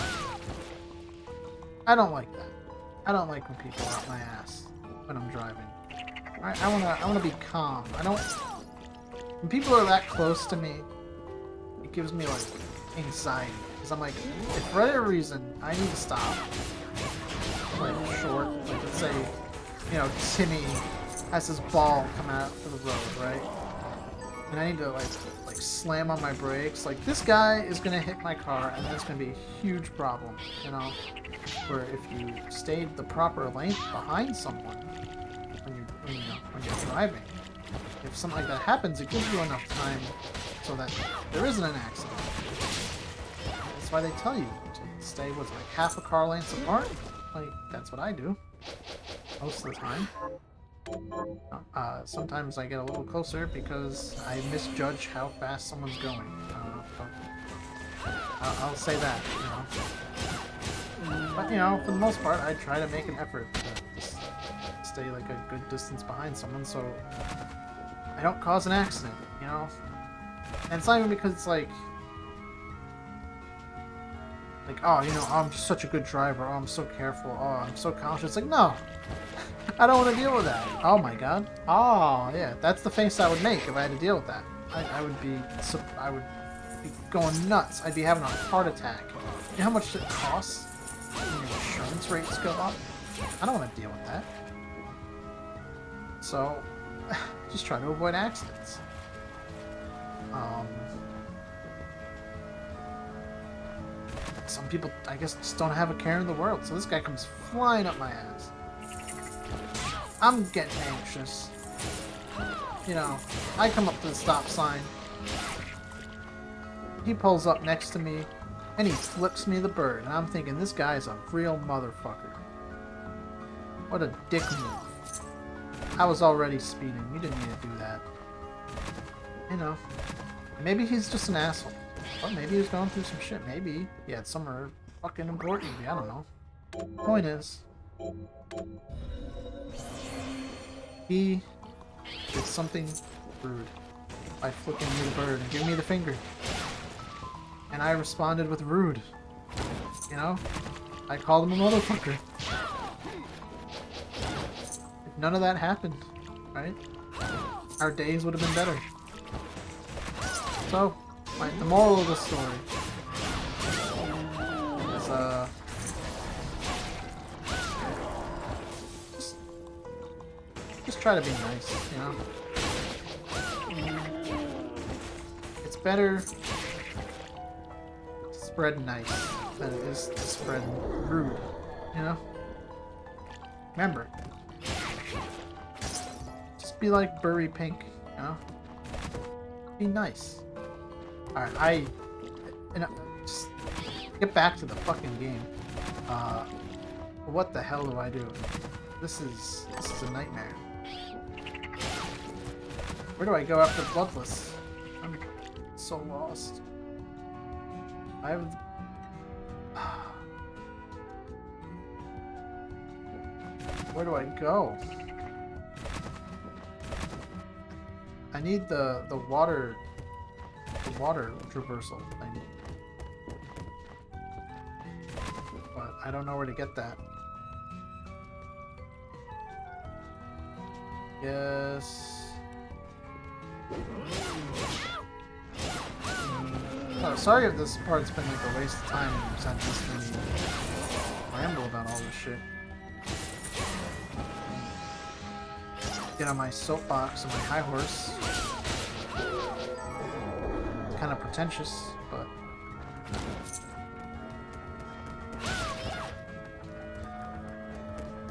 I don't like that. I don't like when people are up my ass when I'm driving. I wanna be calm. I don't. When people are that close to me, it gives me like anxiety because I'm like, if for whatever reason I need to stop, like short, like let's say, you know, Timmy has his ball coming out to the road, right? And I need to like slam on my brakes. Like this guy is gonna hit my car, and that's gonna be a huge problem, you know. Where if you stayed the proper length behind someone when you're driving, if something like that happens, it gives you enough time so that there isn't an accident. That's why they tell you to stay with like half a car length apart. Like that's what I do most of the time. Sometimes I get a little closer because I misjudge how fast someone's going. I'll say that, you know. But you know, for the most part, I try to make an effort to just stay like a good distance behind someone so I don't cause an accident, you know. And it's not even because it's like, oh, you know, oh, I'm just such a good driver. Oh, I'm so careful. Oh, I'm so cautious. Like, no, I don't want to deal with that. Oh my god. Oh yeah, that's the face I would make if I had to deal with that. I would be going nuts. I'd be having a heart attack. You know how much it costs when your insurance rates go up? I don't want to deal with that. So, just try to avoid accidents. Some people, I guess, just don't have a care in the world. So this guy comes flying up my ass. I'm getting anxious. You know, I come up to the stop sign. He pulls up next to me, and he flips me the bird. And I'm thinking, this guy is a real motherfucker. What a dick move. I was already speeding. You didn't need to do that. You know, maybe he's just an asshole. Or maybe he was going through some shit. Maybe he had somewhere fucking important. I don't know. Point is, he did something rude by flipping me the bird and giving me the finger. And I responded with rude. You know? I called him a motherfucker. If none of that happened, right? Our days would have been better. So, the moral of the story is, just try to be nice, you know? It's better to spread nice than it is to spread rude, you know? Remember, just be like Burry Pink, you know? Be nice. Alright, just get back to the fucking game. What the hell do I do? This is a nightmare. Where do I go after Bloodless? I'm so lost. I have... Where do I go? I need the water traversal thing. But I don't know where to get that. Yes. Oh, sorry if this part's been like a waste of time and you've had to listen to me ramble about all this shit. Get on my soapbox and my high horse. Kind of pretentious, but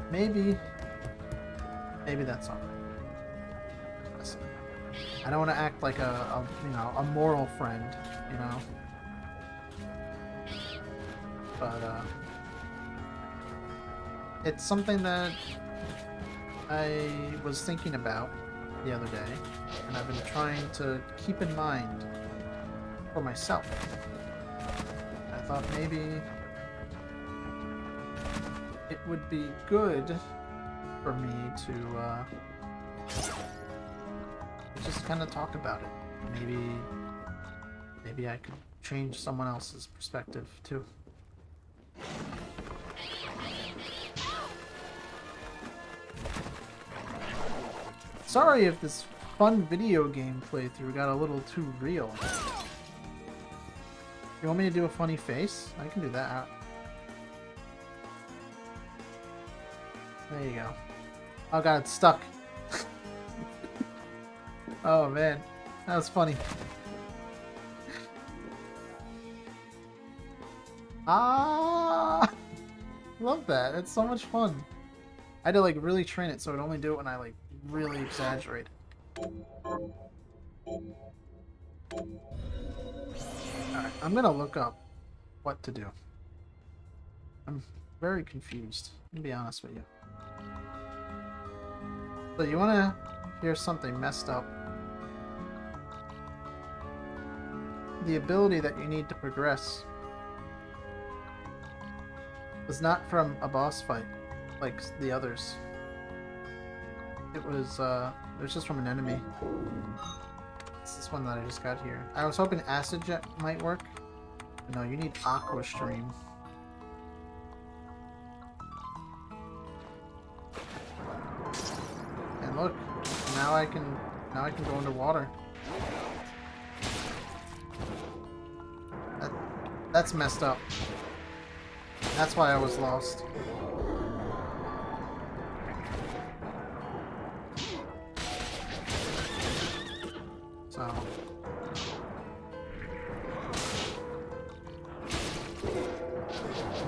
maybe that's alright. I don't want to act like a moral friend, you know. But it's something that I was thinking about the other day, and I've been trying to keep in mind for myself. I thought maybe it would be good for me to just kind of talk about it. Maybe I could change someone else's perspective too. Sorry if this fun video game playthrough got a little too real. You want me to do a funny face? I can do that. There you go. Oh god, it's stuck. Oh man, that was funny. Ah, love that. It's so much fun. I had to like really train it so I'd only do it when I like really exaggerate it. Alright, I'm gonna look up what to do. I'm very confused, to be honest with you. So you wanna hear something messed up? The ability that you need to progress was not from a boss fight like the others. It was just from an enemy. It's this one that I just got here. I was hoping Acid Jet might work. But no, you need Aqua Stream. And look, now I can go underwater. That's messed up. That's why I was lost. So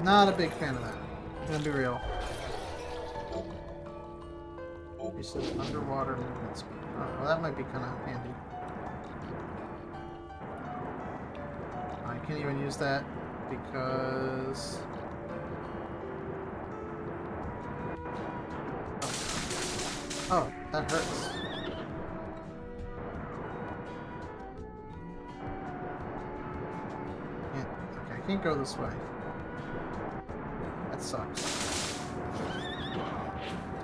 not a big fan of that. I'm gonna be real. Increases underwater movement speed. Oh, well, that might be kind of handy. I can't even use that because oh, that hurts. Okay, I can't go this way. That sucks.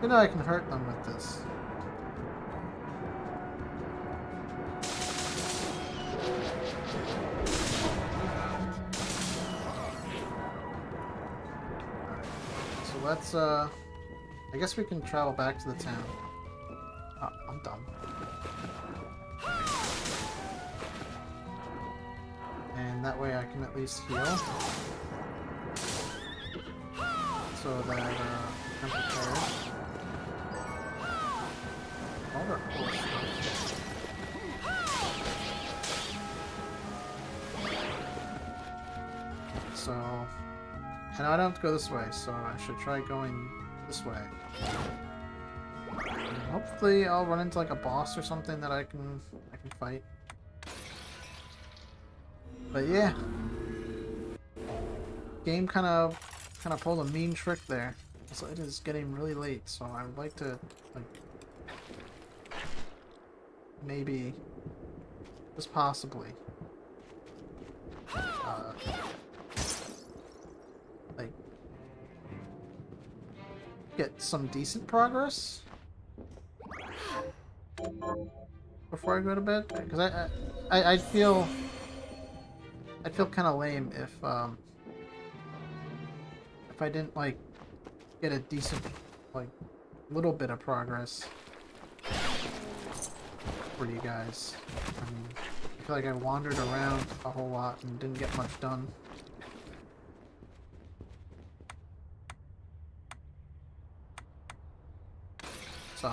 You know I can hurt them with this. So let's I guess we can travel back to the town. Oh, I'm dumb. And that way I can at least heal. So that I'm prepared. Water horse. So, and I don't have to go this way, so I should try going this way. And hopefully I'll run into like a boss or something that I can fight. But yeah, game kind of pulled a mean trick there. So it is getting really late, so I would like to like maybe just possibly like get some decent progress before I go to bed, because I'd feel kind of lame if I didn't like get a decent like little bit of progress for you guys. I mean, I feel like I wandered around a whole lot and didn't get much done. So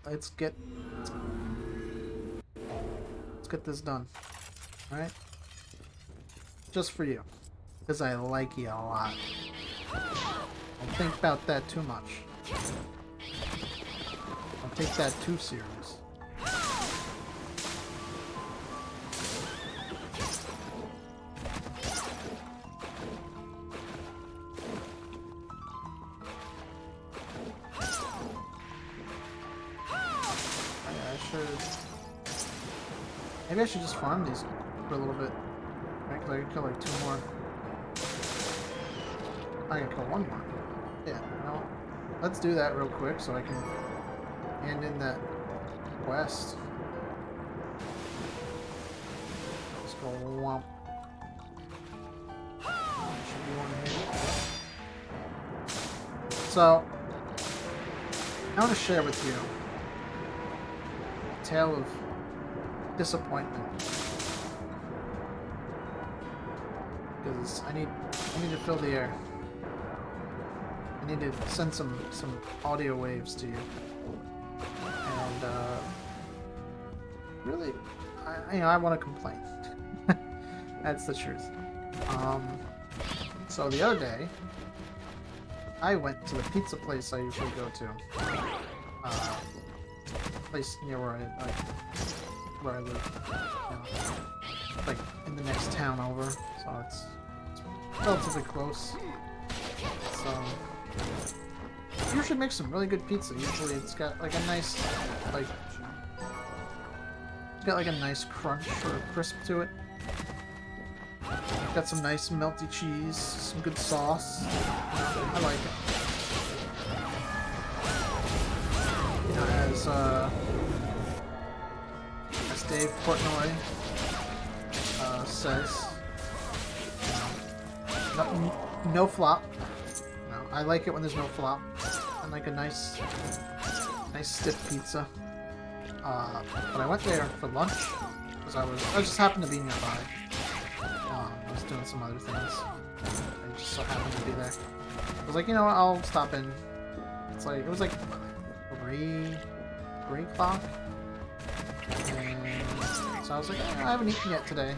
let's get this done. All right, just for you, because I like you a lot. Don't think about that too much. Don't take that too serious. Maybe I should just farm these for a little bit. Right, because I could kill like 2 more. I can kill 1 more. Yeah, well, let's do that real quick so I can hand in that quest. Let's go womp. Should be 1 here. So, I want to share with you a tale of disappointment, because I need to fill the air. I need to send some audio waves to you, and really, I want to complain. That's the truth. So the other day, I went to the pizza place I usually go to. Place near where I live, like in the next town over, so it's relatively close. So usually makes some really good pizza. Usually it's got like a nice crunch or crisp to it. Got some nice melty cheese, some good sauce. I like it. You know, as Dave Portnoy says, no flop. No, I like it when there's no flop. I like a nice stiff pizza. But I went there for lunch because I just happened to be nearby. I was doing some other things. I just so happened to be there. I was like, you know what, I'll stop in. It was like 3 o'clock. And so I was like, I haven't eaten yet today.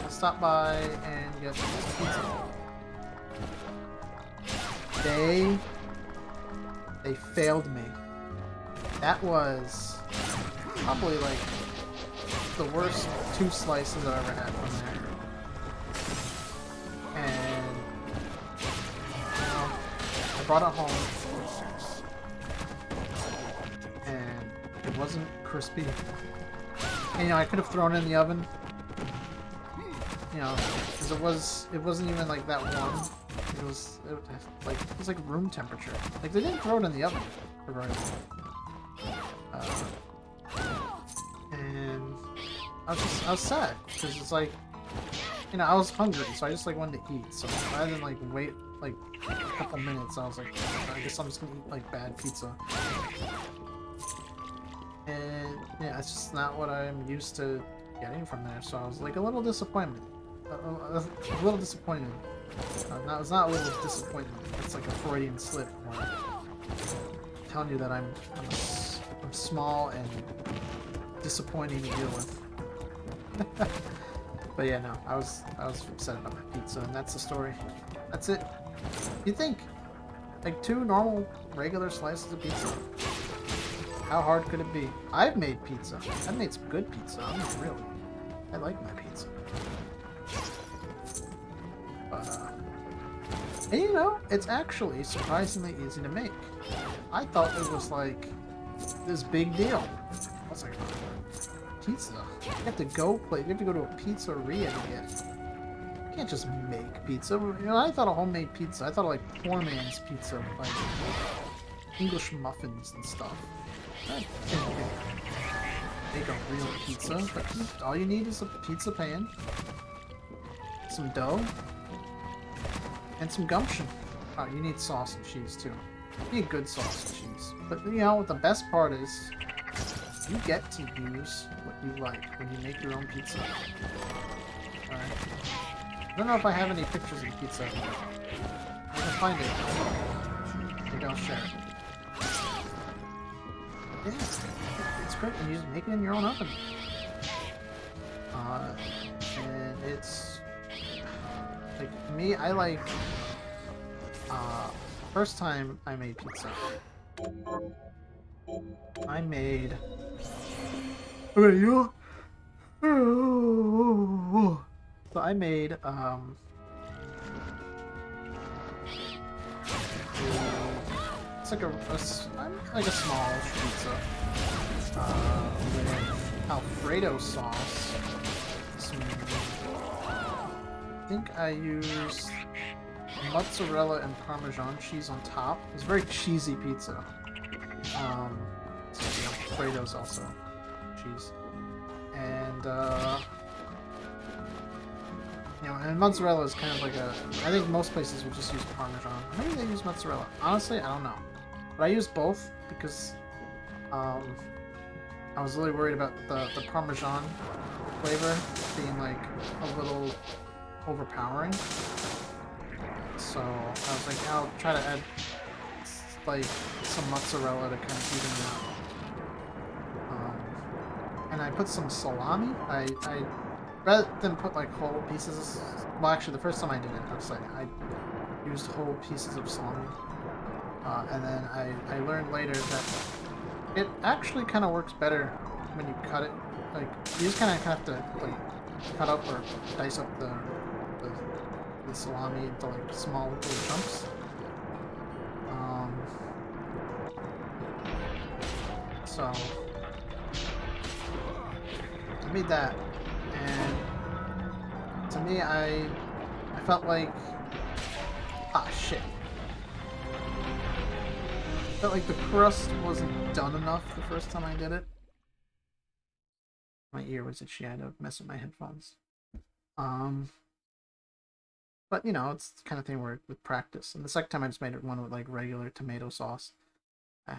I'll stop by and get some pizza. They failed me. That was probably like the worst 2 slices I've ever had from there. And I brought it home and it wasn't crispy. And, I could have thrown it in the oven, because it wasn't even like that warm. It was like room temperature. Like they didn't throw it in the oven for very long. And I was sad because it's like, I was hungry, so I just like wanted to eat. So rather than like wait like a couple minutes, I was like, I guess I'm just gonna eat like bad pizza. And yeah, it's just not what I'm used to getting from there. So I was like a little disappointed. A little disappointed. It's not a little disappointment. It's like a Freudian slip. Where I'm telling you that I'm small and disappointing to deal with. But yeah, no, I was upset about my pizza, and that's the story. That's it. You think like 2 normal regular slices of pizza? How hard could it be? I've made pizza. I've made some good pizza. I mean, really. I like my pizza. But, and it's actually surprisingly easy to make. I thought it was like this big deal. I was like, pizza? You have to go to a pizzeria to get it. You can't just make pizza. You know, I thought of homemade pizza. I thought of like poor man's pizza, like English muffins and stuff. I think you can make a real pizza, but all you need is a pizza pan, some dough, and some gumption. Oh, you need sauce and cheese too. You need good sauce and cheese. But you know what the best part is? You get to use what you like when you make your own pizza. Alright. I don't know if I have any pictures of the pizza. I can find it. Maybe I'll share it. Yeah, it's great, and you just make it in your own oven. And it's like me. I like. First time I made pizza, I made. Okay, you. So I made it's like a small pizza with Alfredo sauce. I think I used mozzarella and Parmesan cheese on top. It's a very cheesy pizza. So the Alfredo's also cheese, and you know, and mozzarella is kind of like a. I think most places would just use Parmesan. Maybe they use mozzarella. Honestly, I don't know. But I use both because I was really worried about the Parmesan flavor being like a little overpowering. So I was like, I'll try to add like some mozzarella to kind of even it out. And I put some salami. I rather than put like whole pieces. Well, actually, the first time I did it, I was like, I used whole pieces of salami. And then I learned later that it actually kind of works better when you cut it. Like you just kind of have to like cut up or dice up the salami into like small little chunks. So I made that, and to me, I felt like shit. I felt like the crust wasn't done enough the first time I did it. My ear was itchy. I had to mess with my headphones. But you know, it's the kind of thing where with practice. And the second time I just made it one with like regular tomato sauce. I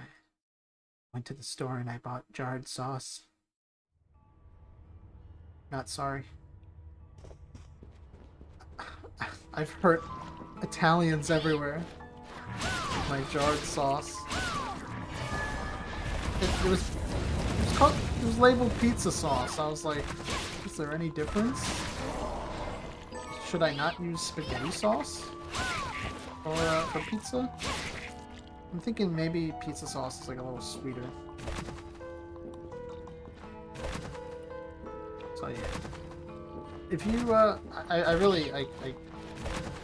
went to the store and I bought jarred sauce. Not sorry. I've hurt Italians everywhere. My jarred sauce. It was labeled pizza sauce. I was like, is there any difference? Should I not use spaghetti sauce for pizza? I'm thinking maybe pizza sauce is like a little sweeter. So yeah. If you, I really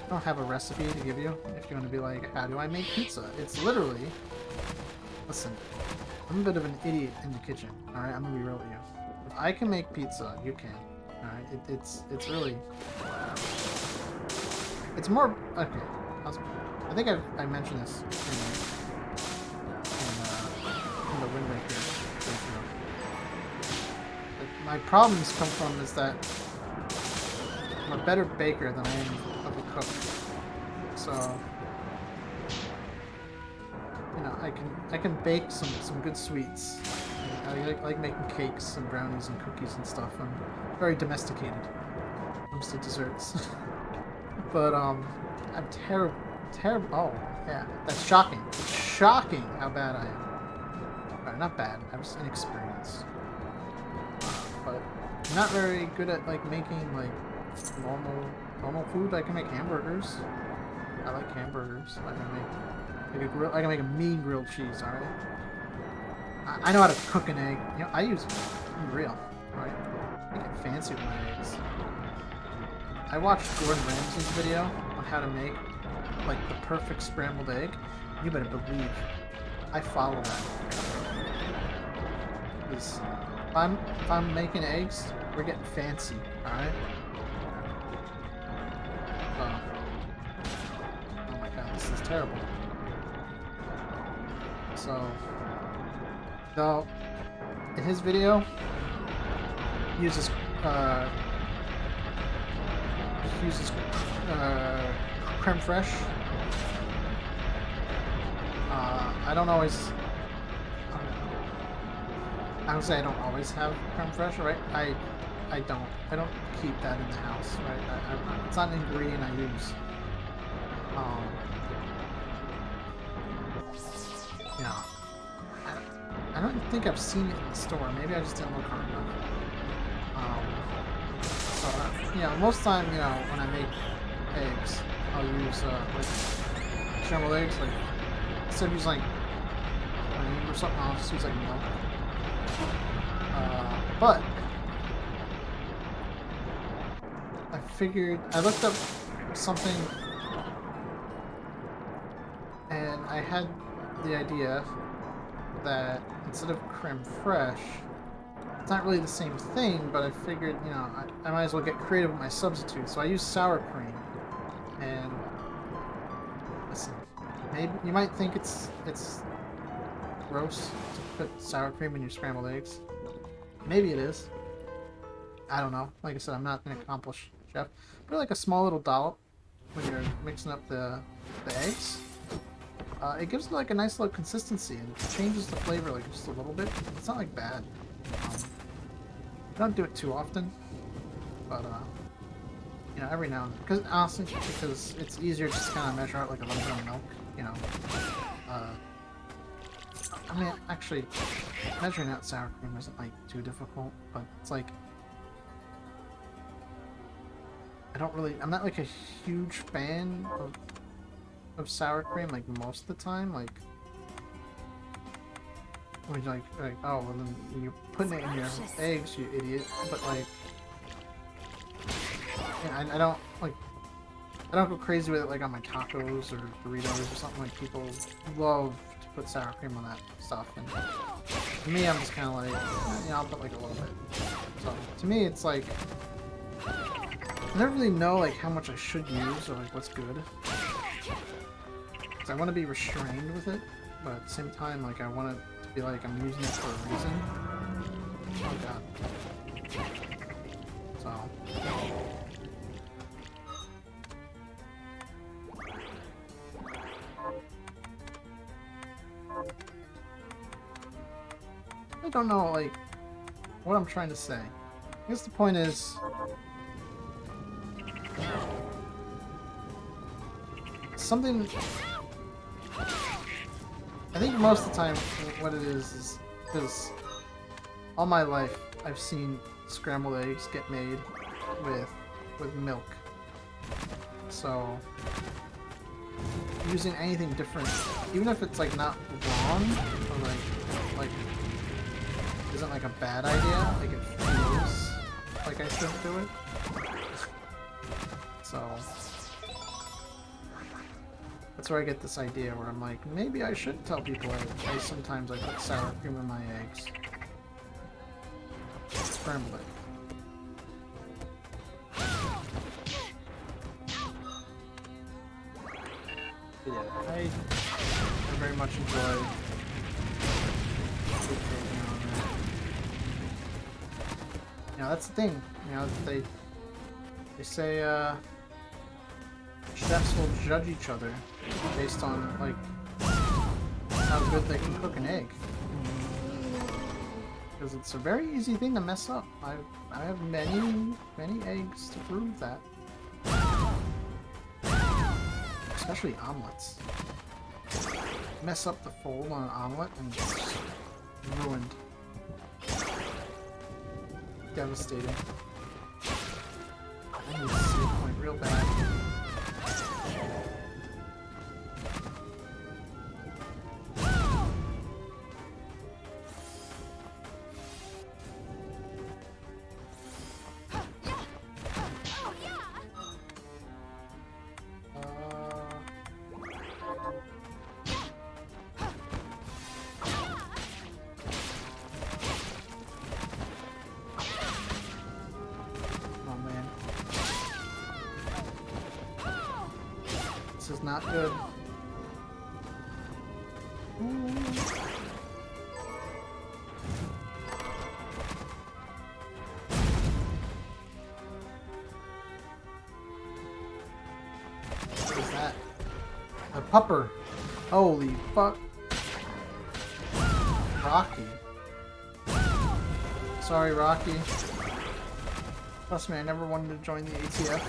don't have a recipe to give you. If you want to be like, how do I make pizza? It's literally, listen, I'm a bit of an idiot in the kitchen. All right, I'm gonna be real with you. If I can make pizza, you can. All right, it's really, it's more okay. I think I mentioned this in the Wind Waker video. My problems come from is that I'm a better baker than I am of a cook. So you know, I can bake some good sweets. I like making cakes and brownies and cookies and stuff. I'm very domesticated when it comes to desserts. But I'm terrible. Oh yeah, that's shocking. It's shocking how bad I am. Right, not bad. I was inexperienced. But I'm not very good at like making like normal food. I can make hamburgers. I like hamburgers. I can make a mean grilled cheese. All right. I know how to cook an egg. You know, I'm real, right? I get fancy with my eggs. I watched Gordon Ramsay's video on how to make like the perfect scrambled egg. You better believe I follow that. Because if I'm making eggs, we're getting fancy, alright? terrible. So, though, in his video, he uses creme fraiche. I don't always. I would say I don't always have creme fraiche, right? I don't keep that in the house, right? It's not an ingredient I use. Yeah. I don't think I've seen it in the store. Maybe I just didn't look hard enough. Most time, when I make eggs, I'll use like scrambled eggs. Like instead of using like cream or something, I'll just use like milk. But I figured I looked up something, and I had the idea that instead of creme fraiche, it's not really the same thing, but I figured, I might as well get creative with my substitute. So I use sour cream. And listen, maybe you might think it's gross to put sour cream in your scrambled eggs. Maybe it is. I don't know. Like I said, I'm not an accomplished chef. But like a small little dollop when you're mixing up the eggs. It gives like a nice little consistency and changes the flavor like just a little bit. It's not like bad. I don't do it too often, but every now and then. Because honestly, because it's easier to just kind of measure out like a little bit of milk, I mean, actually, measuring out sour cream isn't like too difficult, but it's like I'm not like a huge fan of sour cream like most of the time. Like when you're like, oh, well then you're putting it in your eggs, you idiot. But like, yeah, I don't go crazy with it like on my tacos or Doritos or something. Like people love to put sour cream on that stuff, and to me, I'm just kind of like, I'll put like a little bit. So to me, it's like I never really know like how much I should use or like what's good. Cause I want to be restrained with it, but at the same time, like I want it to be like I'm using it for a reason. Oh god. So. I don't know, like, what I'm trying to say. I guess the point is, something, I think most of the time what it is because all my life I've seen scrambled eggs get made with milk. So using anything different, even if it's like not wrong or like isn't like a bad idea, like it feels like I shouldn't do it. So that's where I get this idea where I'm like, maybe I should tell people I sometimes I put sour cream in my eggs. Scramble it. But yeah, I very much enjoy food cooking on that. That's the thing. They say chefs will judge each other based on like how good they can cook an egg, because it's a very easy thing to mess up. I have many eggs to prove that, especially omelets. Mess up the fold on an omelet and it's ruined. Devastating. I need to see a point real bad. This is not good. What is that? A pupper. Holy fuck. Rocky. Sorry, Rocky. Trust me, I never wanted to join the ATF.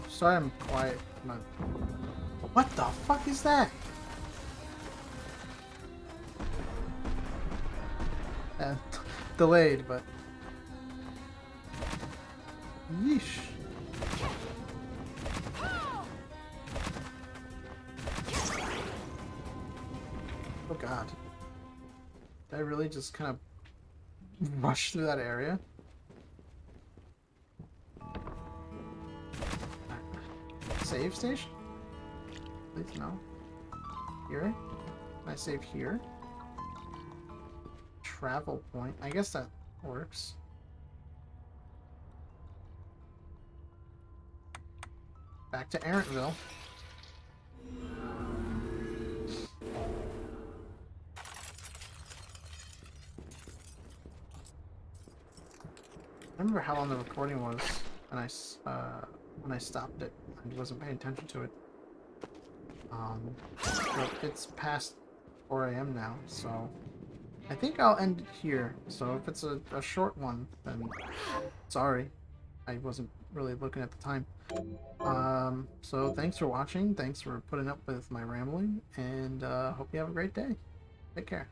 Sorry I'm quiet. What the fuck is that? Delayed, but... Yeesh. Oh god. Did I really just kind of rush through that area? Save station? Please no. Here? Can I save here? Travel point. I guess that works. Back to Errantville. I remember how long the recording was when I stopped it. I wasn't paying attention to it. But it's past 4 a.m. now, so I think I'll end it here. So if it's a short one, then sorry. I wasn't really looking at the time. So thanks for watching. Thanks for putting up with my rambling, and hope you have a great day. Take care.